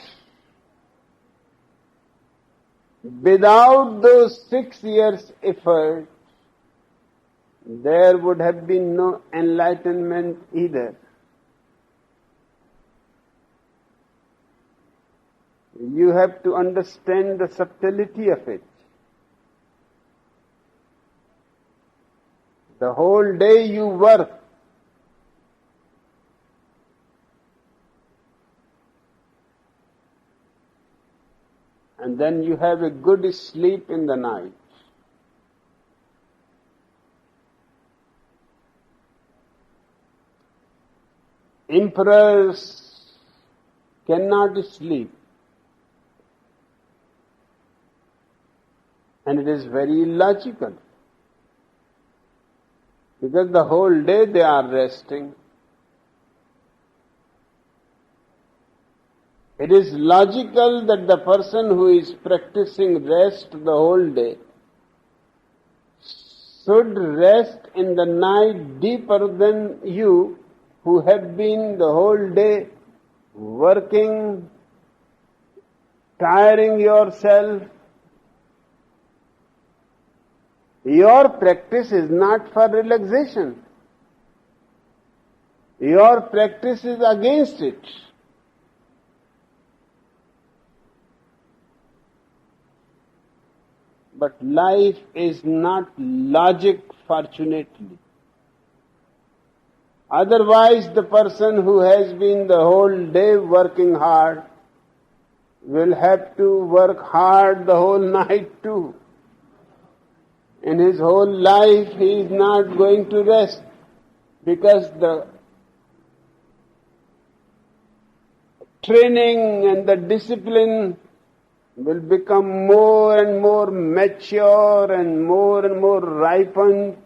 without those 6 years' effort, there would have been no enlightenment either. You have to understand the subtlety of it. The whole day you work. And then you have a good sleep in the night. Emperors cannot sleep. And it is very illogical. Because the whole day they are resting. It is logical that the person who is practicing rest the whole day should rest in the night deeper than you who have been the whole day working, tiring yourself. Your practice is not for relaxation. Your practice is against it. But life is not logic, fortunately. Otherwise, the person who has been the whole day working hard will have to work hard the whole night too. In his whole life, he is not going to rest because the training and the discipline will become more and more mature and more ripened.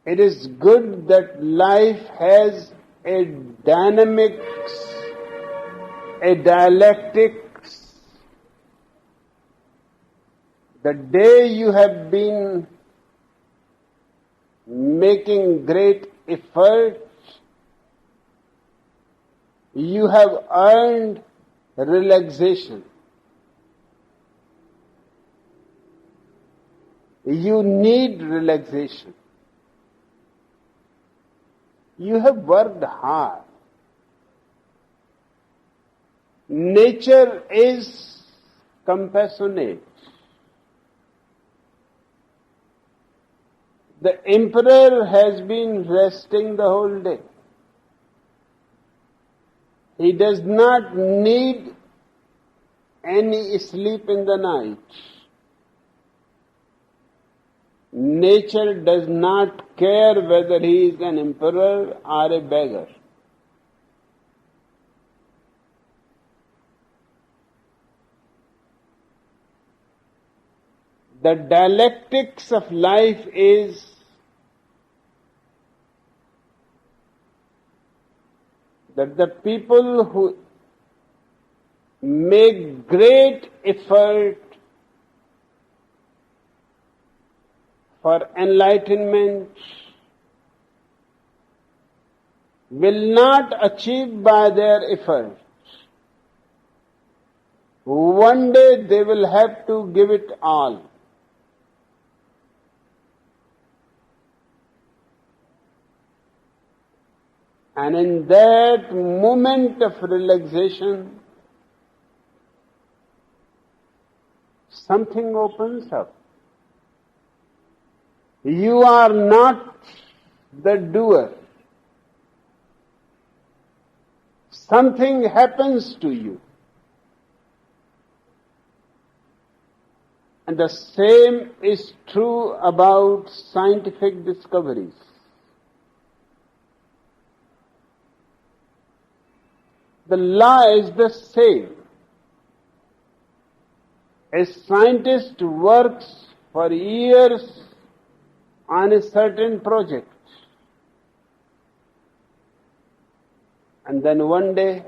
It is good that life has a dynamics, a dialectics. The day you have been making great effort, you have earned relaxation. You need relaxation. You have worked hard. Nature is compassionate. The emperor has been resting the whole day. He does not need any sleep in the night. Nature does not care whether he is an emperor or a beggar. The dialectics of life is that the people who make great effort for enlightenment will not achieve by their effort. One day they will have to give it all. And in that moment of relaxation, something opens up. You are not the doer. Something happens to you. And the same is true about scientific discoveries. The law is the same. A scientist works for years on a certain project. And then one day,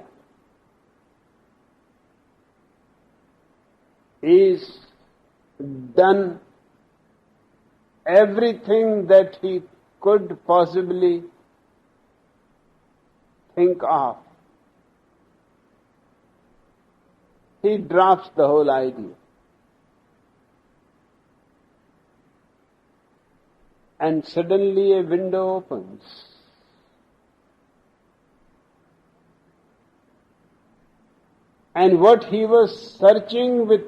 he's done everything that he could possibly think of. He drops the whole idea. And suddenly a window opens. And what he was searching with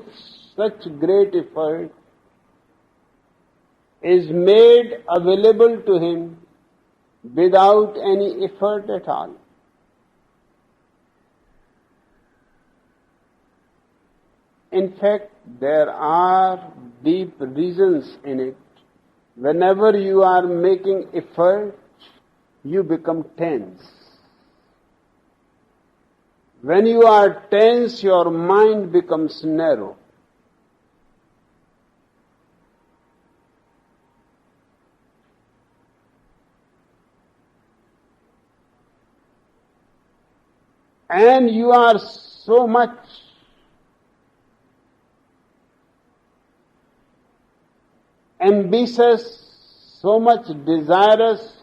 such great effort is made available to him without any effort at all. In fact, there are deep reasons in it. Whenever you are making effort, you become tense. When you are tense, your mind becomes narrow. And you are so much ambitious, so much desirous,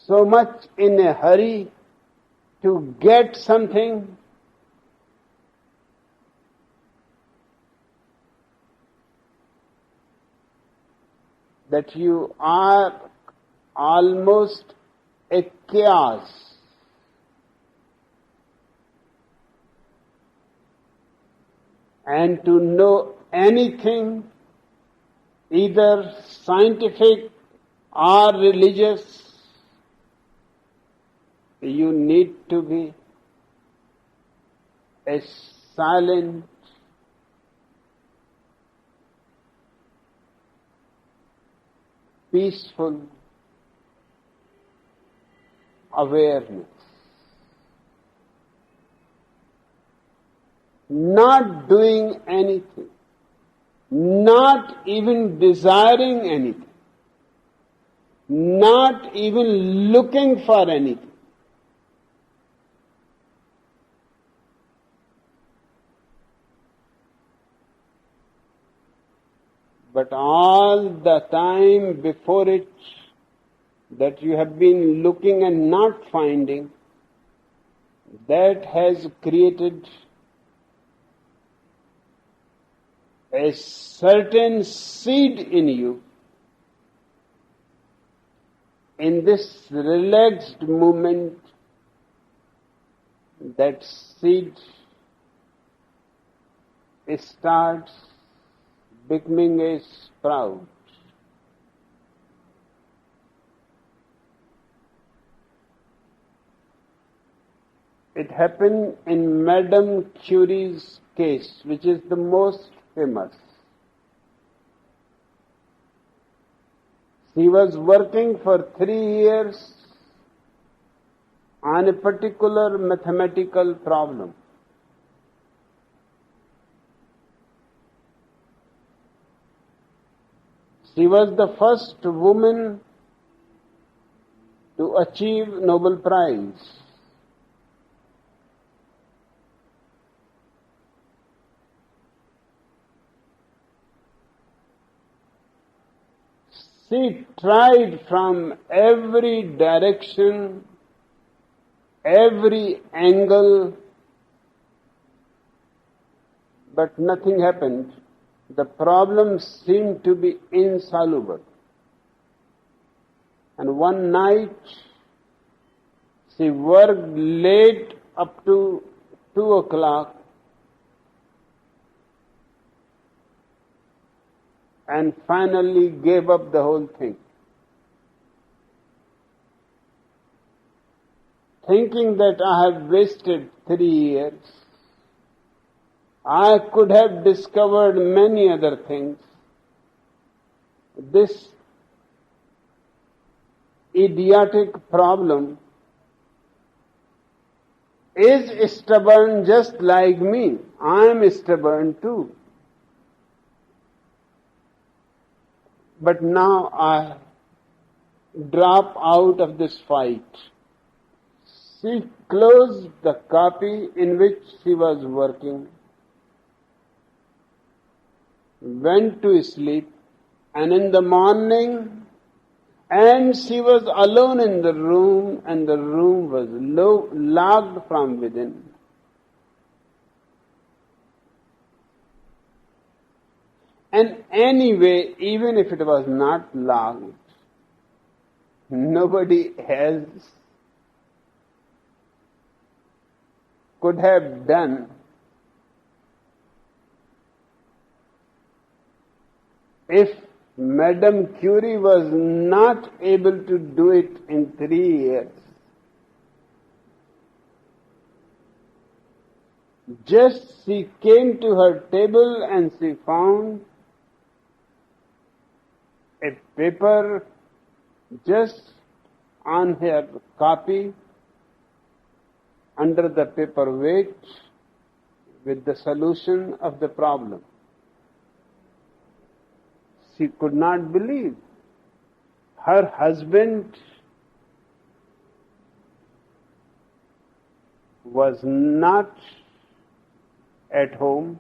so much in a hurry to get something, that you are almost a chaos. And to know anything, either scientific or religious, you need to be a silent, peaceful awareness. Not doing anything, not even desiring anything, not even looking for anything. But all the time before it that you have been looking and not finding, that has created a certain seed in you. In this relaxed moment, that seed starts becoming a sprout. It happened in Madame Curie's case, which is the most famous. She was working for 3 years on a particular mathematical problem. She was the first woman to achieve Nobel Prize. She tried from every direction, every angle, but nothing happened. The problem seemed to be insoluble. And one night, she worked late up to 2 o'clock and finally gave up the whole thing. Thinking that I have wasted 3 years, I could have discovered many other things. This idiotic problem is stubborn just like me. I am stubborn too. But now I drop out of this fight. She closed the copy in which she was working, went to sleep, and in the morning, and she was alone in the room, and the room was locked from within. And anyway, even if it was not locked, nobody else could have done if Madame Curie was not able to do it in 3 years. Just she came to her table and she found a paper just on her copy under the paperweight with the solution of the problem. She could not believe. Her husband was not at home.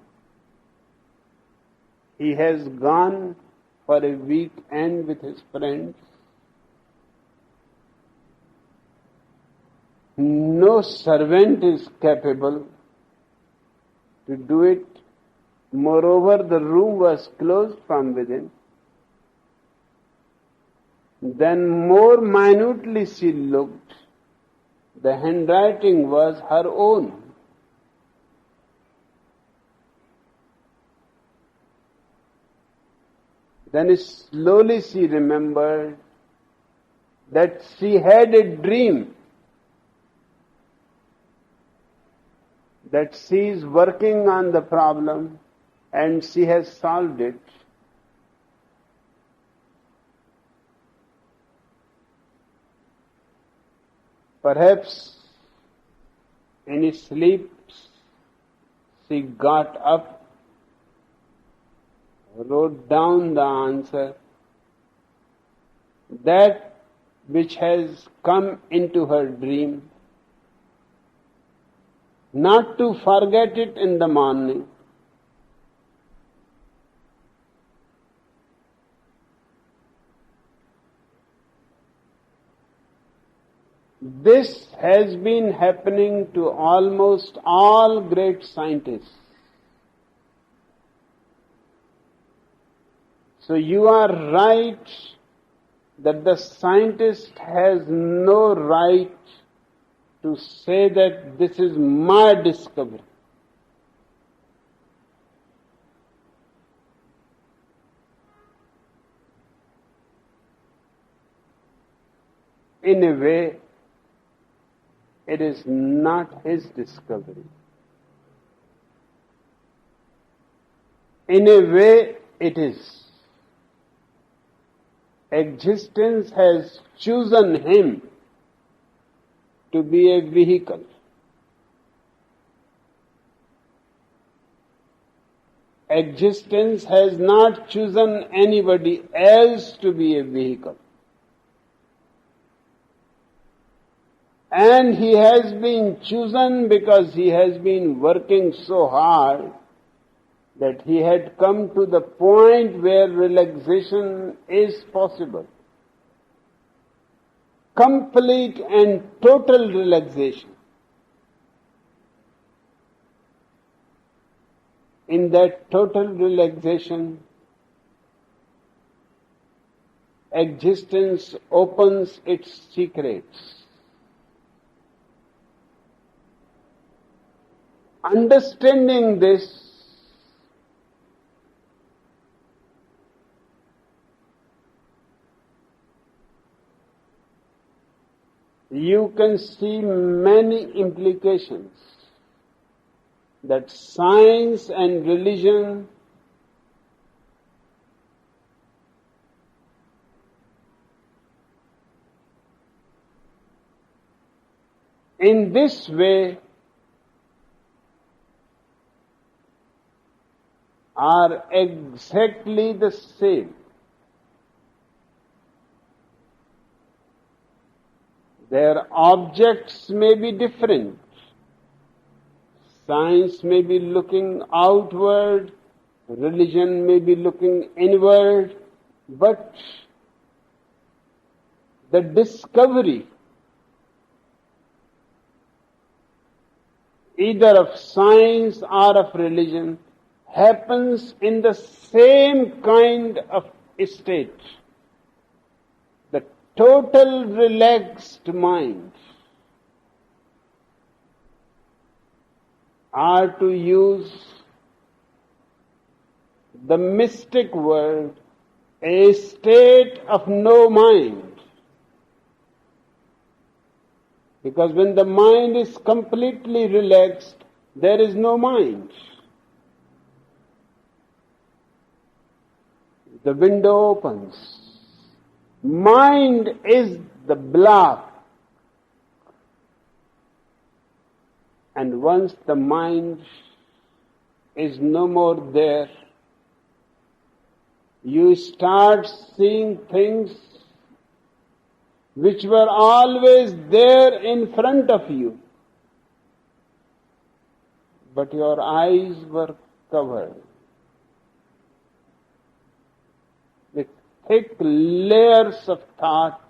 He has gone for a weekend with his friends. No servant is capable to do it. Moreover, the room was closed from within. Then more minutely she looked. The handwriting was her own. Then slowly she remembered that she had a dream that she is working on the problem and she has solved it. Perhaps in sleep she got up, wrote down the answer, that which has come into her dream, not to forget it in the morning. This has been happening to almost all great scientists. So you are right that the scientist has no right to say that this is my discovery. in a way, it is not his discovery. In a way, it is. Existence has chosen him to be a vehicle. Existence has not chosen anybody else to be a vehicle. And he has been chosen because he has been working so hard that he had come to the point where relaxation is possible. Complete and total relaxation. In that total relaxation, existence opens its secrets. Understanding this, you can see many implications that science and religion in this way are exactly the same. Their objects may be different. Science may be looking outward, religion may be looking inward, but the discovery either of science or of religion happens in the same kind of state. The total relaxed mind, or to use the mystic word, a state of no mind. Because when the mind is completely relaxed, there is no mind. The window opens. Mind is the block. And once the mind is no more there, you start seeing things which were always there in front of you, but your eyes were covered with thick layers of thought.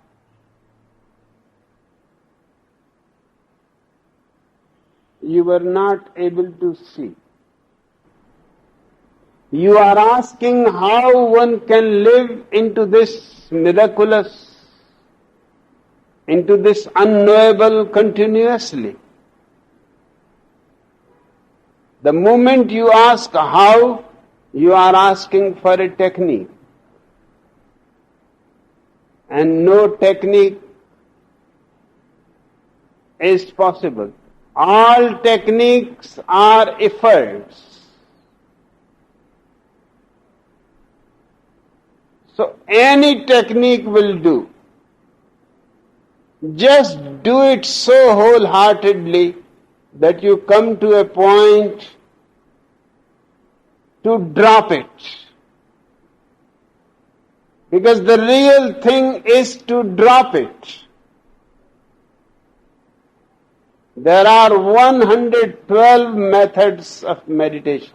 You were not able to see. You are asking how one can live into this miraculous, into this unknowable continuously. The moment you ask how, you are asking for a technique. And no technique is possible. All techniques are efforts. So any technique will do. Just do it so wholeheartedly that you come to a point to drop it. Because the real thing is to drop it. There are 112 methods of meditation.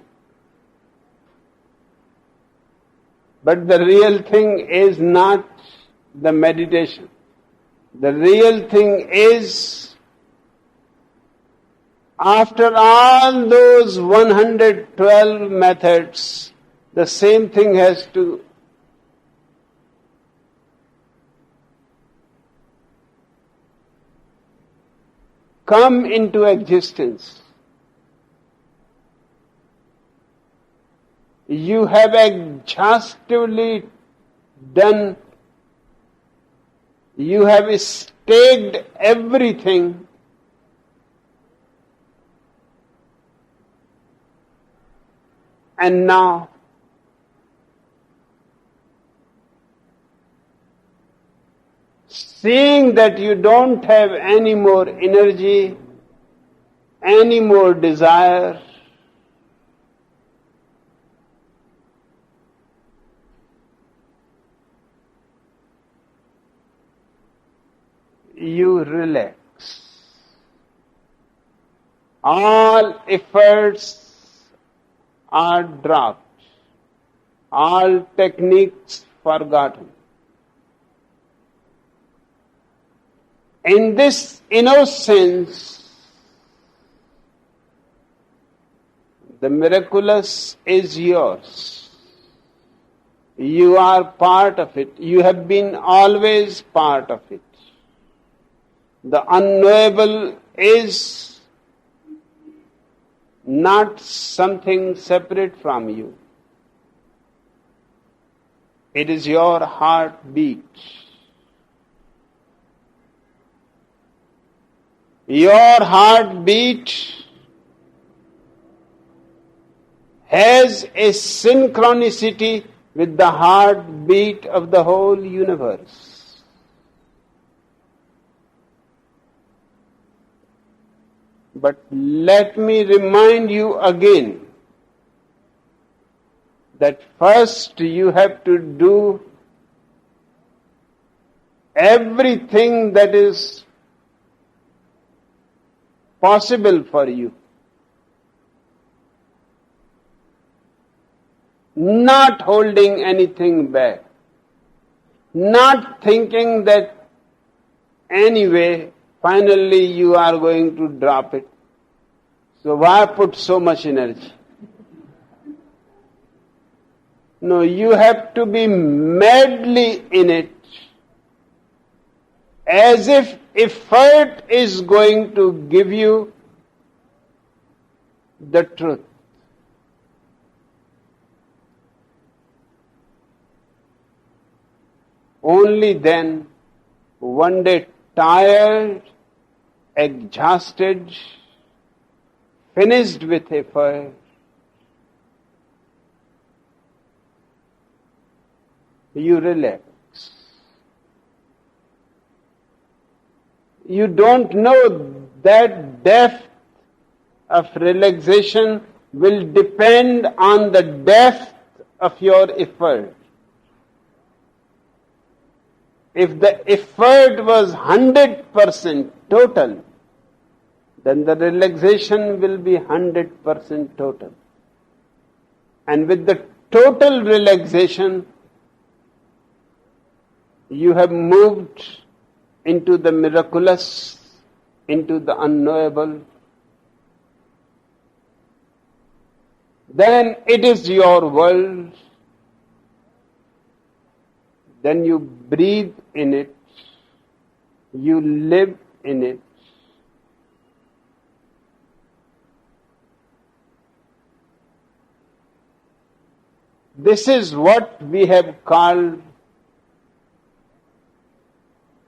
But the real thing is not the meditation. The real thing is, after all those 112 methods, the same thing has to come into existence. You have exhaustively done, you have staked everything, and now seeing that you don't have any more energy, any more desire, you relax. All efforts are dropped, all techniques forgotten. In this innocence, the miraculous is yours. You are part of it. You have been always part of it. The unknowable is not something separate from you. It is your heartbeat. Your heartbeat has a synchronicity with the heartbeat of the whole universe. But let me remind you again that first you have to do everything that is possible for you. Not holding anything back. Not thinking that anyway, finally you are going to drop it. So why put so much energy? No, you have to be madly in it, as if effort is going to give you the truth. Only then, one day tired, exhausted, finished with effort, you relax. You don't know that depth of relaxation will depend on the depth of your effort. If the effort was 100% total, then the relaxation will be 100% total. And with the total relaxation, you have moved into the miraculous, into the unknowable. Then it is your world. Then you breathe in it, you live in it. This is what we have called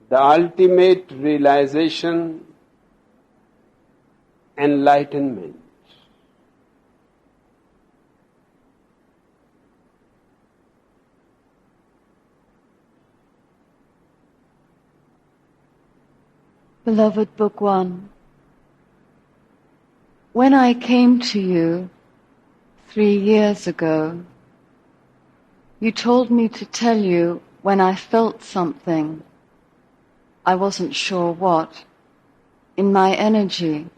the ultimate realization, enlightenment. Beloved Bhagwan, when I came to you 3 years ago, you told me to tell you when I felt something, I wasn't sure what, in my energy,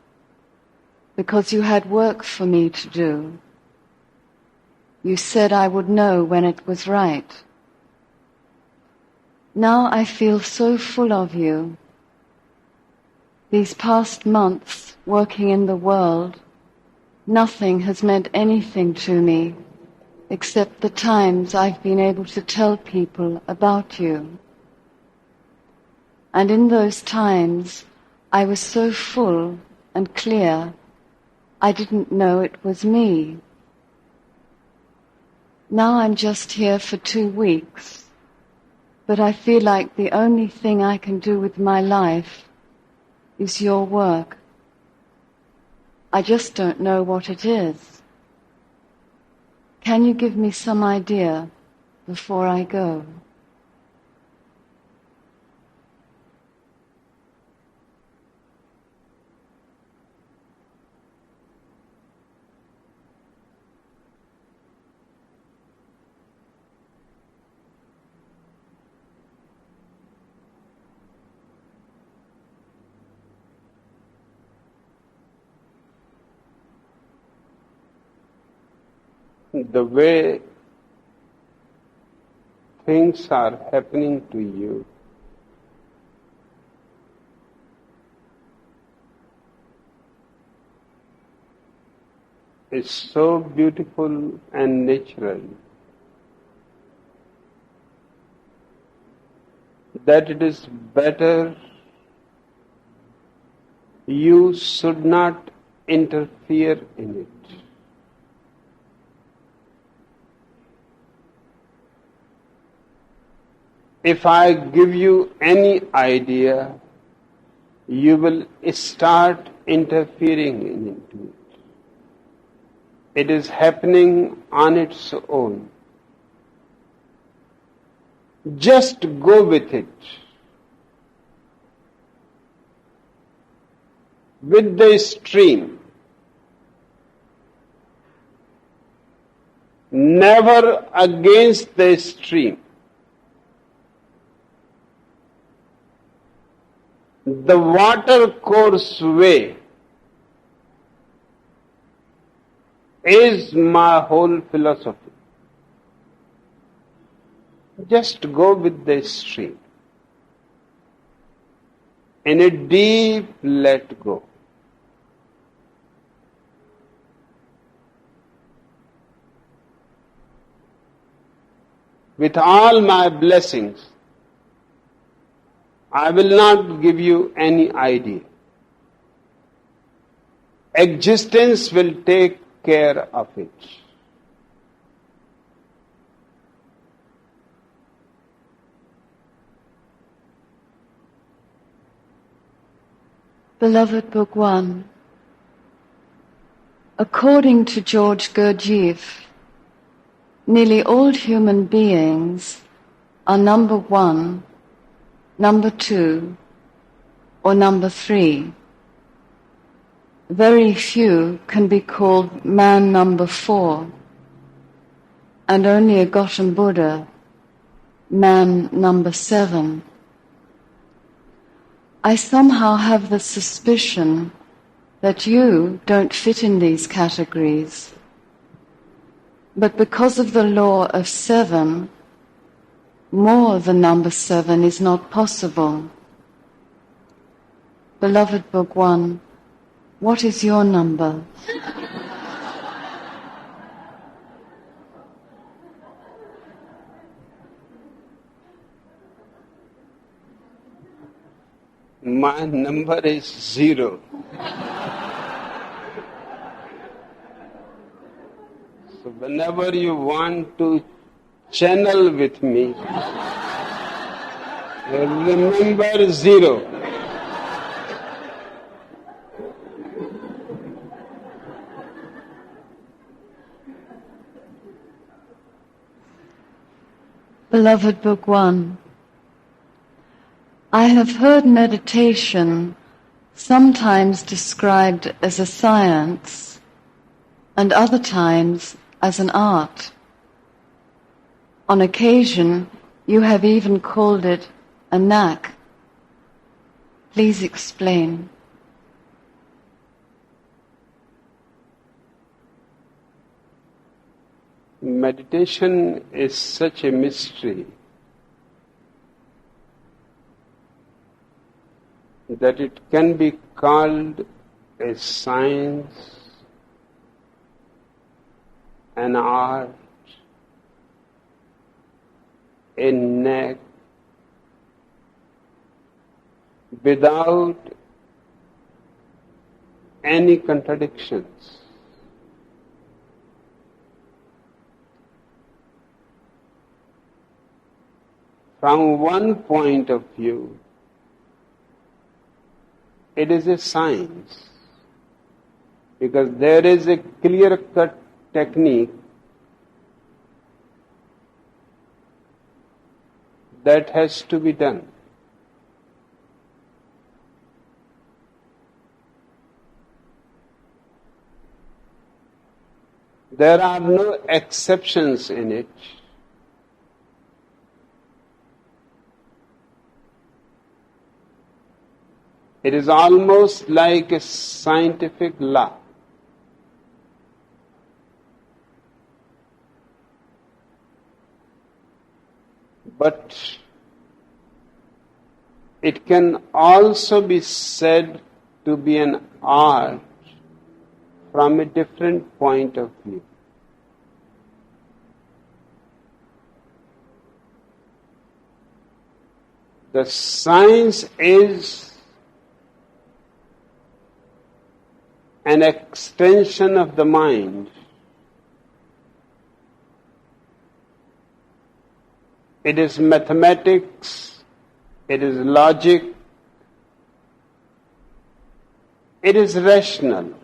because you had work for me to do. You said I would know when it was right. Now I feel so full of you. These past months working in the world, nothing has meant anything to me except the times I've been able to tell people about you. And in those times, I was so full and clear, I didn't know it was me. Now I'm just here for 2 weeks, but I feel like the only thing I can do with my life is your work. I just don't know what it is. Can you give me some idea before I go? The way things are happening to you is so beautiful and natural that it is better you should not interfere in it. If I give you any idea, you will start interfering into it. It is happening on its own. Just go with it. With the stream. Never against the stream. The water course way is my whole philosophy. Just go with the stream. In a deep let go. With all my blessings, I will not give you any idea. Existence will take care of it. Beloved Bhagwan, according to George Gurdjieff, nearly all human beings are number 1, number 2, or number 3. Very few can be called man number 4, and only a Gautam Buddha, man number 7. I somehow have the suspicion that you don't fit in these categories. But because of the law of 7, more than number 7 is not possible. Beloved Bhagwan, what is your number? My number is 0. So whenever you want to channel with me, remember 0. Beloved Bhagwan, I have heard meditation sometimes described as a science and other times as an art. On occasion, you have even called it a knack. Please explain. Meditation is such a mystery that it can be called a science, an art, a knack, without any contradictions. From one point of view, it is a science, because there is a clear-cut technique that has to be done. There are no exceptions in it. It is almost like a scientific law. But it can also be said to be an art from a different point of view. The science is an extension of the mind. It is mathematics, it is logic, it is rational.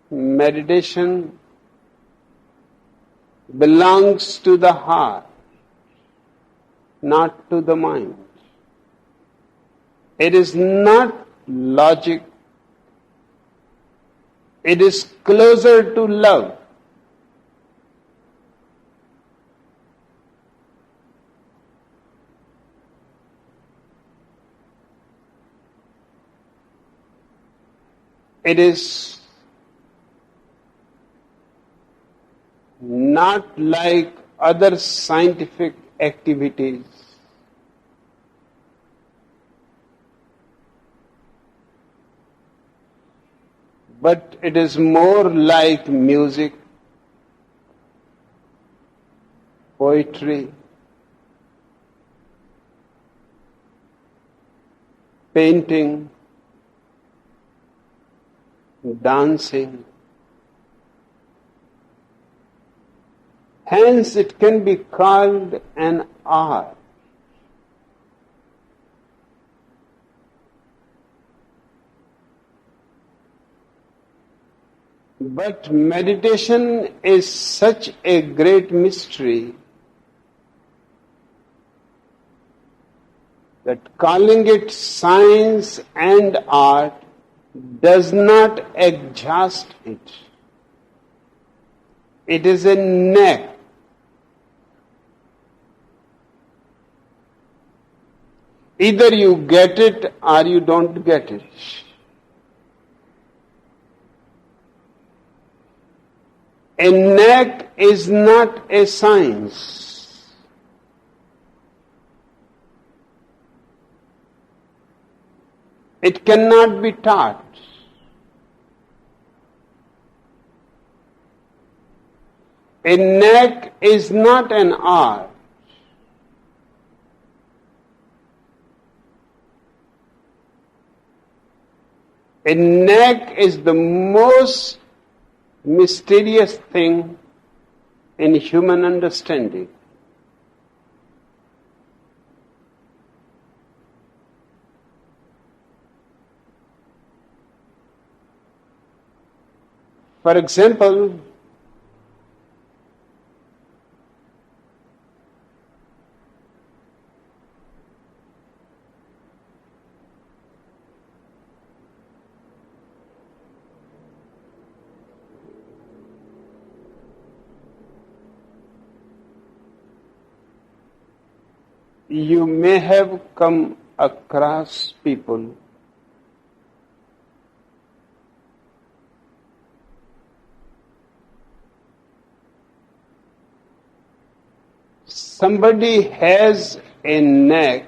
Meditation belongs to the heart, not to the mind. It is not logic, it is closer to love. It is not like other scientific activities. But it is more like music, poetry, painting, dancing. Hence it can be called an art. But meditation is such a great mystery that calling it science and art does not exhaust it. It is a knack. Either you get it or you don't get it. A knack is not a science. It cannot be taught. A knack is not an art. A knack is the most mysterious thing in human understanding. For example, you may have come across people somebody has a knack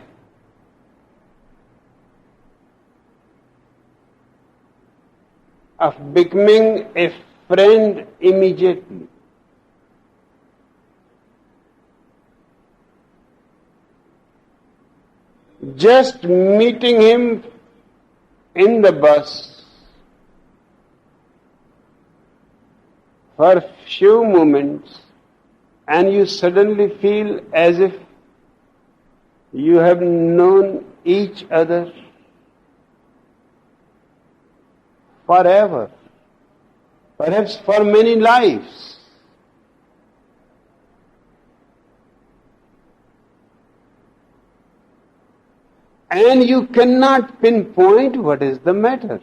of becoming a friend immediately. Just meeting him in the bus for a few moments and you suddenly feel as if you have known each other forever, perhaps for many lives. And you cannot pinpoint what is the matter,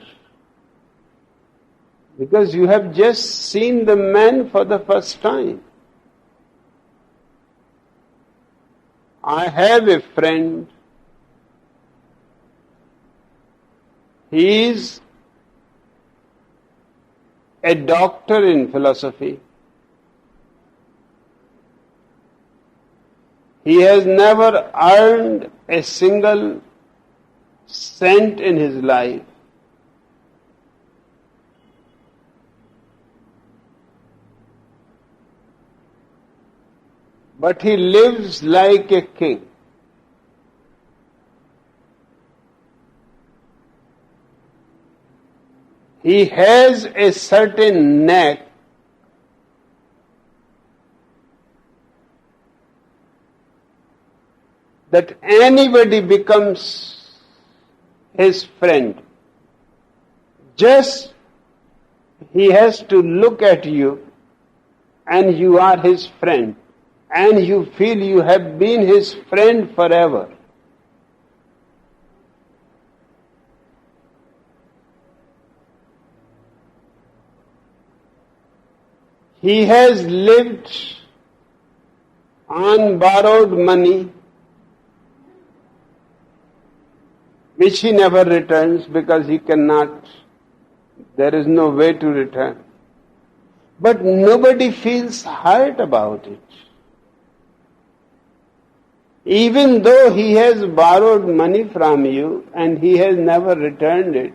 because you have just seen the man for the first time. I have a friend. He is a doctor in philosophy. He has never earned a single cent in his life. But he lives like a king. He has a certain knack that anybody becomes his friend. Just he has to look at you and you are his friend. And you feel you have been his friend forever. He has lived on borrowed money, which he never returns because he cannot, there is no way to return. But nobody feels hurt about it. Even though he has borrowed money from you and he has never returned it,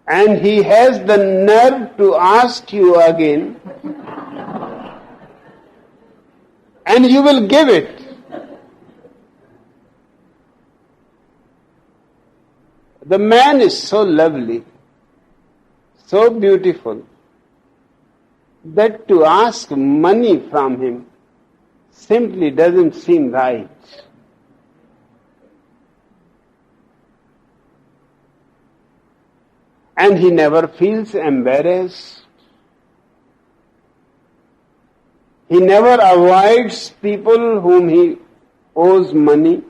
and he has the nerve to ask you again, and you will give it. The man is so lovely, so beautiful, that to ask money from him simply doesn't seem right. And he never feels embarrassed. He never avoids people whom he owes money.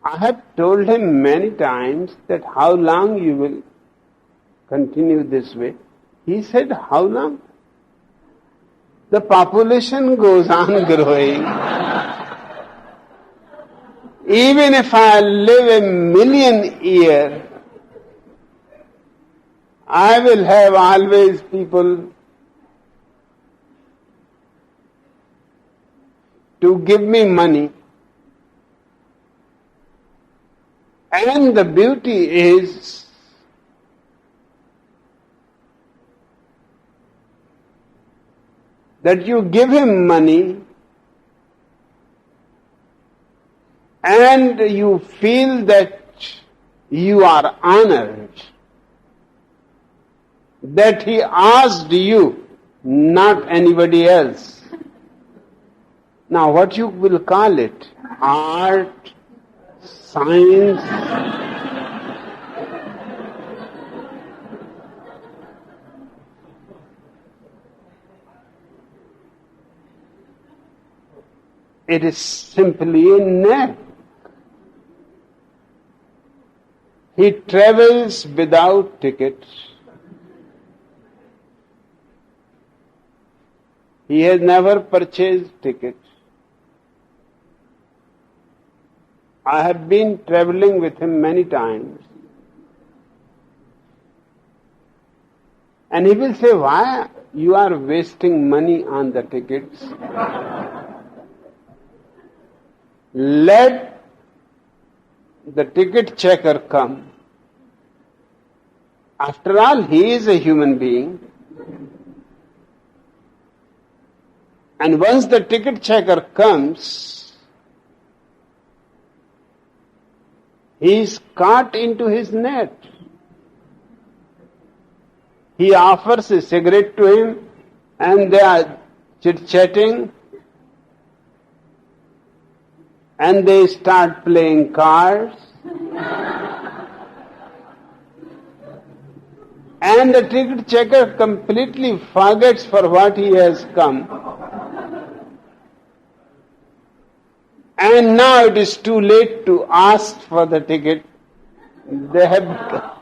I have told him many times that how long you will continue this way. He said, how long? The population goes on growing. Even if I live 1,000,000 years, I will have always people to give me money. And the beauty is that you give him money and you feel that you are honored, that he asked you, not anybody else. Now what you will call it? Art, science, it is simply a knack. He travels without ticket. He has never purchased ticket. I have been traveling with him many times. And he will say, why you are wasting money on the tickets? Let the ticket checker come. After all, he is a human being. And once the ticket checker comes, he is caught into his net. He offers a cigarette to him and they are chit-chatting and they start playing cards. And the ticket checker completely forgets for what he has come. And now it is too late to ask for the ticket. They have become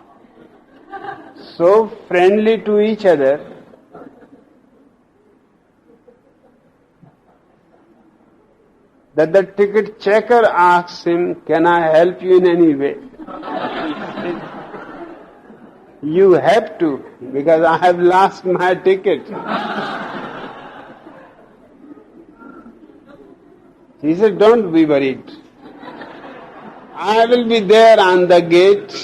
so friendly to each other that the ticket checker asks him, "Can I help you in any way?" "You have to, because I have lost my ticket." He said, "Don't be worried. I will be there on the gate."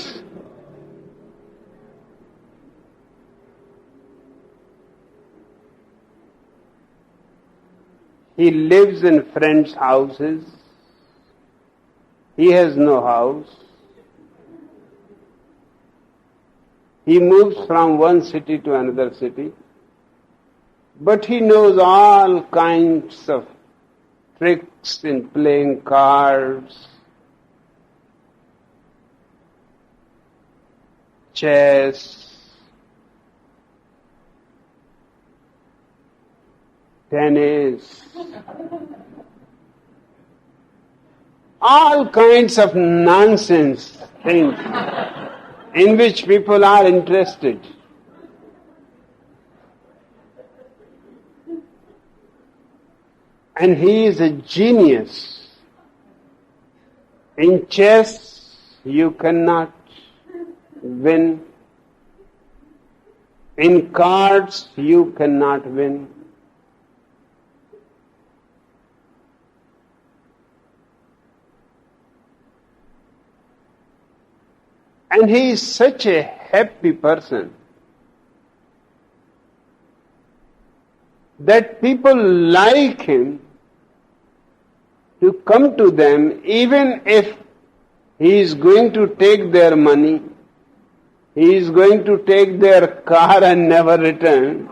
He lives in friends' houses. He has no house. He moves from one city to another city. But he knows all kinds of tricks in playing cards, chess, tennis, all kinds of nonsense things in which people are interested. And he is a genius. In chess, you cannot win. In cards, you cannot win. And he is such a happy person that people like him to come to them even if he is going to take their money, he is going to take their car and never return.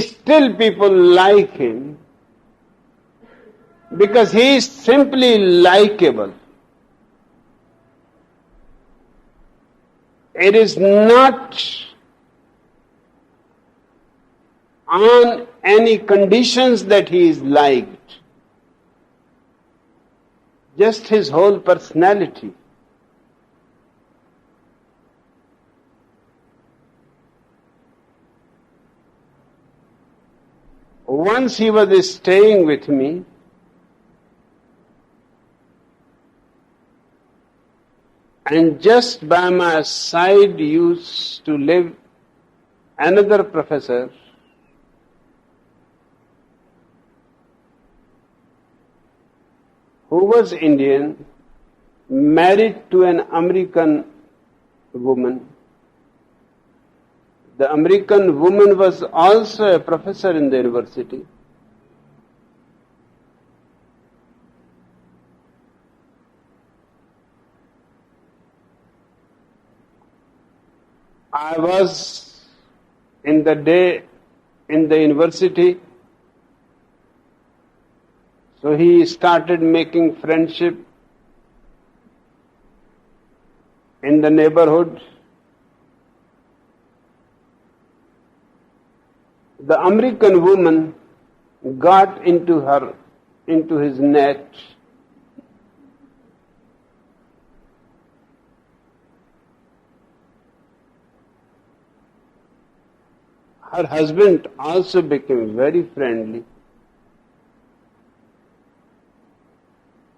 Still people like him because he is simply likable. It is not on any conditions that he is liked, just his whole personality. Once he was staying with me, and just by my side used to live another professor who was Indian, married to an American woman. The American woman was also a professor in the university. I was in the day in the university, so he started making friendship in the neighborhood. The American woman got into his net. Her husband also became very friendly.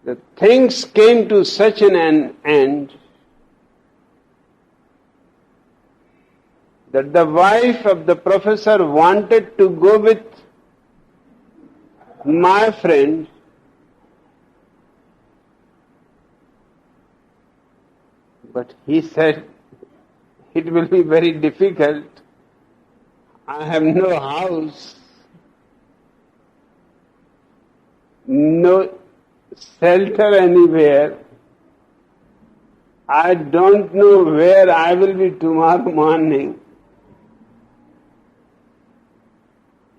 The things came to such an end that the wife of the professor wanted to go with my friend, but he said, "It will be very difficult. I have no house, no shelter anywhere. I don't know where I will be tomorrow morning.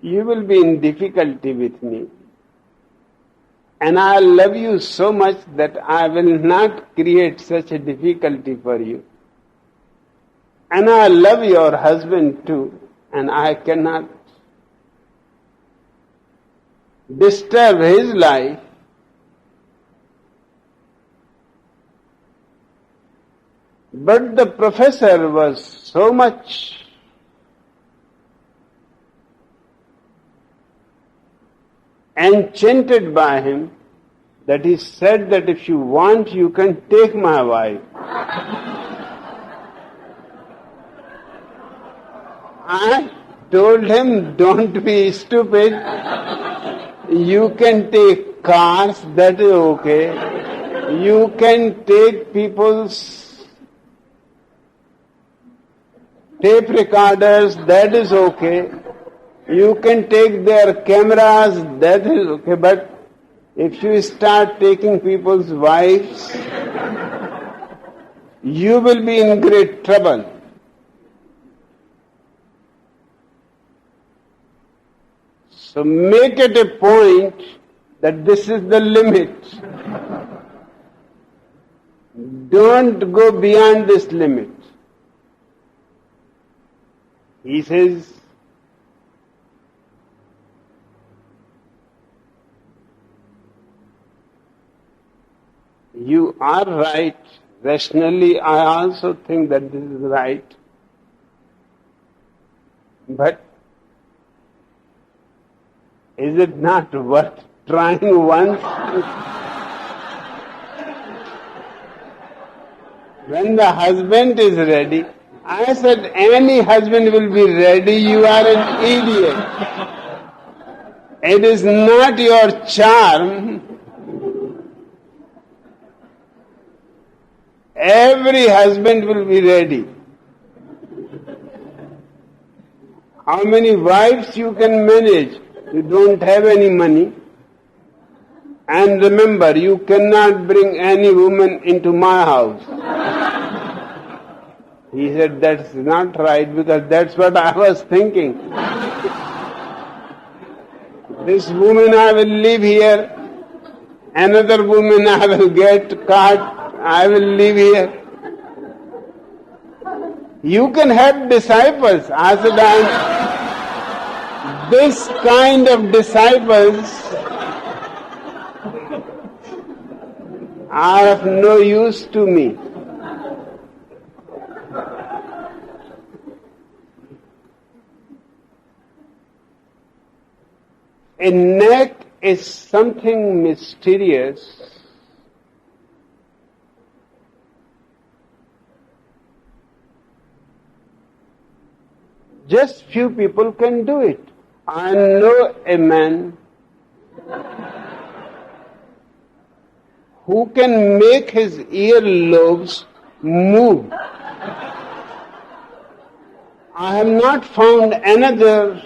You will be in difficulty with me. And I love you so much that I will not create such a difficulty for you. And I love your husband too, and I cannot disturb his life. But the professor was so much enchanted by him that he said that if you want, you can take my wife. I told him, don't be stupid. You can take cars, that is okay. You can take people's tape recorders, that is okay. You can take their cameras, that is okay. But if you start taking people's wives, you will be in great trouble. So make it a point that this is the limit. Don't go beyond this limit. He says, you are right. Rationally, I also think that this is right. But is it not worth trying once? When the husband is ready, I said, any husband will be ready, you are an idiot. It is not your charm. Every husband will be ready. How many wives you can manage? You don't have any money. And remember, you cannot bring any woman into my house. He said, that's not right, because that's what I was thinking. This woman I will leave here, another woman I will get caught, I will leave here. You can have disciples. I said, this kind of disciples are of no use to me. A neck is something mysterious. Just few people can do it. I know a man who can make his earlobes move. I have not found another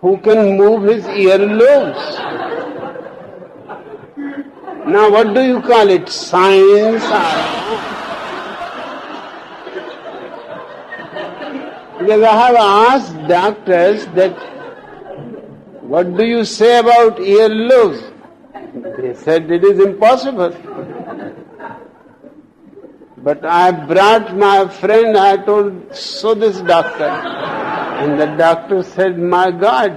who can move his earlobes. Now what do you call it? Science? Because I have asked doctors that, what do you say about earlobes? They said it is impossible. But I brought my friend, I told, so this doctor. And the doctor said, my God,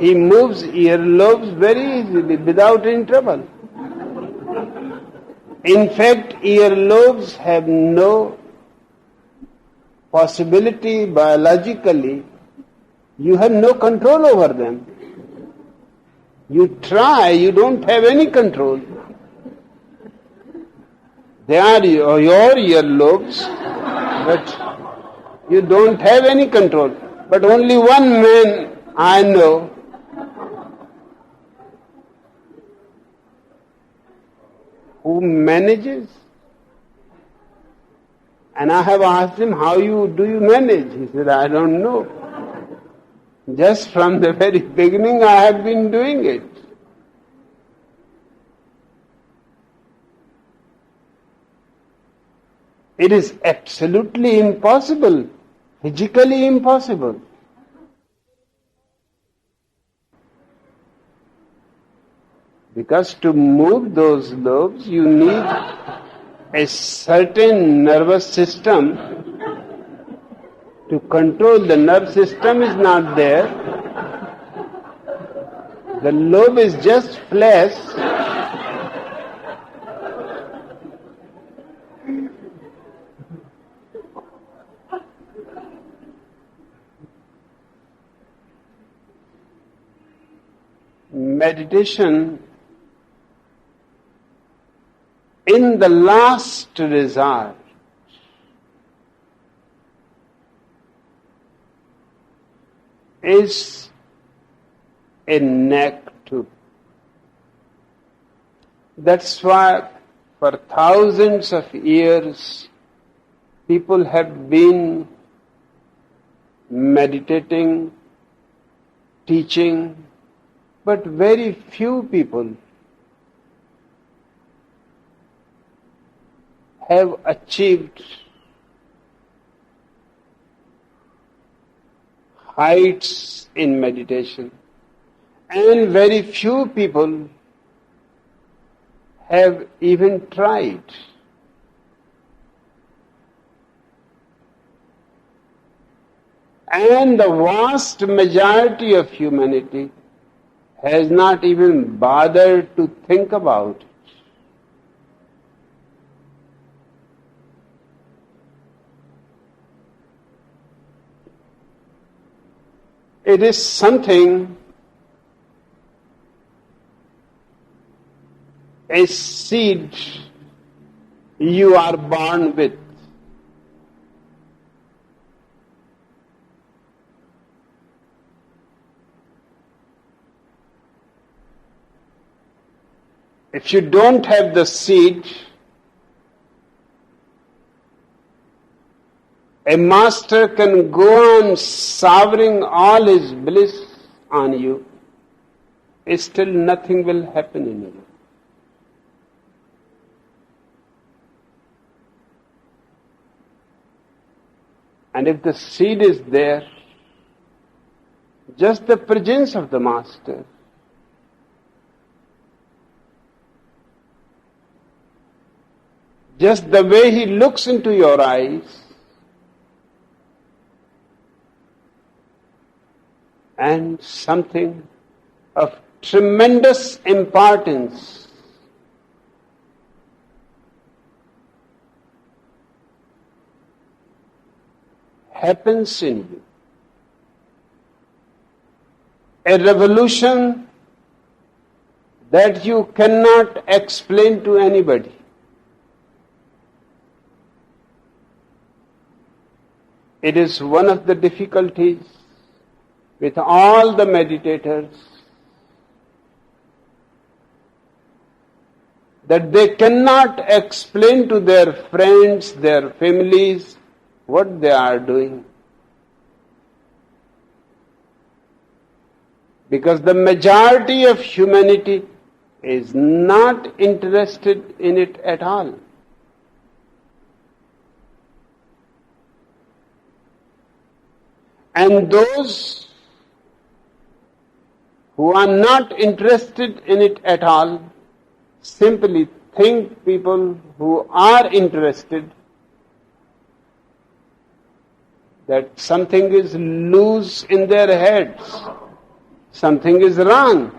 he moves earlobes very easily without any trouble. In fact, earlobes have no possibility biologically. You have no control over them. You try, you don't have any control. They are your earlobes, but you don't have any control. But only one man I know who manages. And I have asked him, how do you manage? He said, I don't know. Just from the very beginning I have been doing it. It is absolutely impossible, physically impossible. Because to move those lobes, you need a certain nervous system to control. The nerve system is not there. The lobe is just flesh. Meditation, in the last resort, is a neck too. That's why for thousands of years people have been meditating, teaching, but very few people have achieved heights in meditation, and very few people have even tried. And the vast majority of humanity has not even bothered to think about it. It is something, a seed you are born with. If you don't have the seed, a master can go on showering all his bliss on you, still nothing will happen in you. And if the seed is there, just the presence of the master, just the way he looks into your eyes, and something of tremendous importance happens in you. A revolution that you cannot explain to anybody. It is one of the difficulties with all the meditators, that they cannot explain to their friends, their families, what they are doing. Because the majority of humanity is not interested in it at all. And those who are not interested in it at all simply think people who are interested that something is loose in their heads, something is wrong.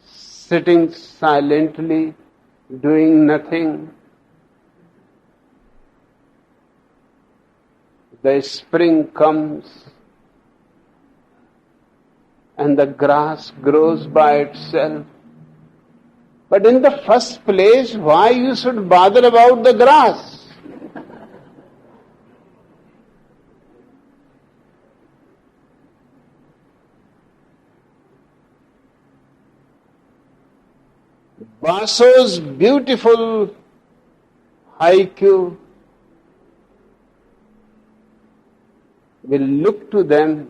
Sitting silently, doing nothing. The spring comes and the grass grows by itself. But in the first place, why you should bother about the grass? Osho's beautiful haiku will look to them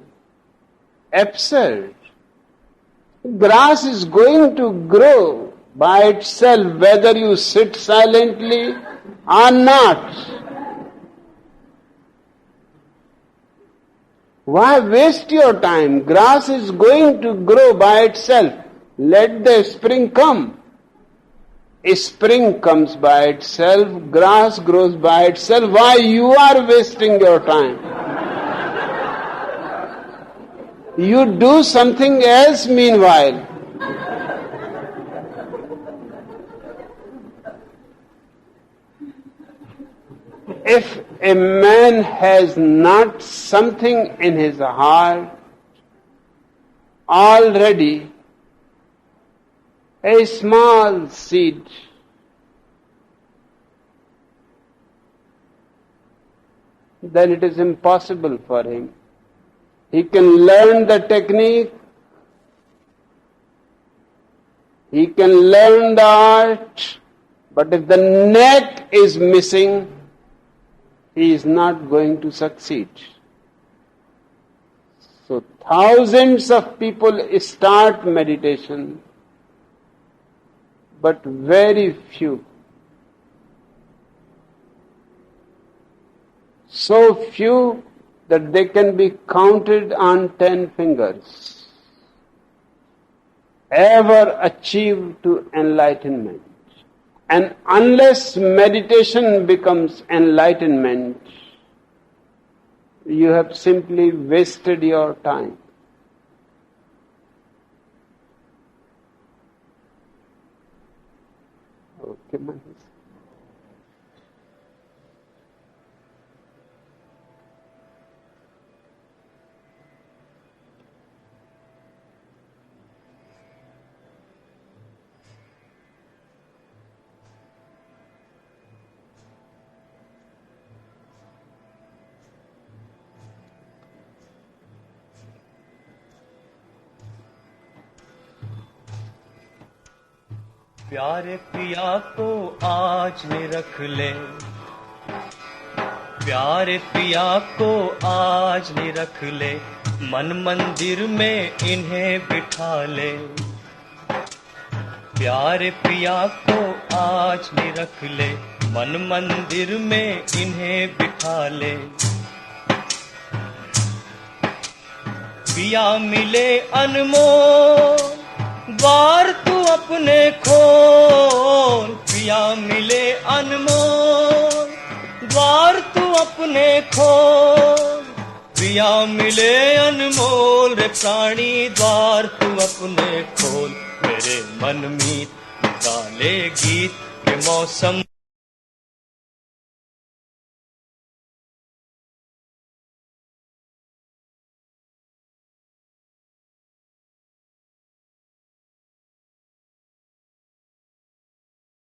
absurd. Grass is going to grow by itself, whether you sit silently or not. Why waste your time? Grass is going to grow by itself. Let the spring come. Spring comes by itself, grass grows by itself. Why you are wasting your time? You do something else meanwhile. If a man has not something in his heart already, a small seed, then it is impossible for him. He can learn the technique, he can learn the art, but if the neck is missing, he is not going to succeed. So thousands of people start meditation, but very few. So few that they can be counted on 10 fingers, ever achieve to enlightenment. And unless meditation becomes enlightenment, you have simply wasted your time. Okay, Mahesh. प्यारे पिया को आज ने रख ले, प्यारे पिया को आज ने रख ले, मन मंदिर में इन्हें बिठा ले। प्यारे पिया को आज ने रख ले, मन मंदिर में इन्हें बिठा ले। पिया मिले अनमोल, द्वार तू अपने खोल। पिया मिले अनमोल, द्वार तू अपने खोल। पिया मिले अनमोल रे प्राणी, द्वार तू अपने खोल। मेरे मन मीत गाले गीत के मौसम